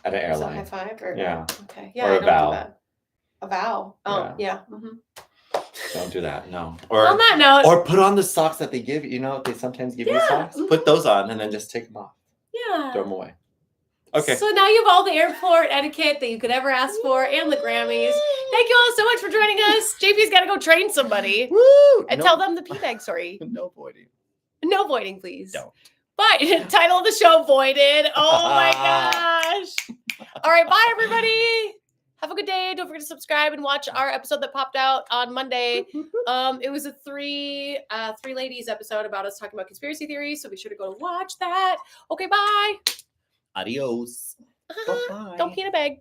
at an airline. Is that high five? Or, yeah. Okay. Yeah. Or a vow. A vow. Oh, yeah. Mm-hmm. Don't do that. No. Or on that note. Or put on the socks that they give you. You know, they sometimes give you socks. Mm-hmm. Put those on and then just take them off. Yeah. Throw them away. Okay. So now you have all the airport etiquette that you could ever ask for and the Grammys. Thank you all so much for joining us. JP's got to go train somebody. Woo! And tell them the P-bag story. No voiding. No voiding, please. Don't. But title of the show, Voided. Oh my gosh. All right. Bye, everybody. Have a good day. Don't forget to subscribe and watch our episode that popped out on Monday. It was a three ladies episode about us talking about conspiracy theories, so be sure to go watch that. Okay, bye. Adios. Don't pee in a bag.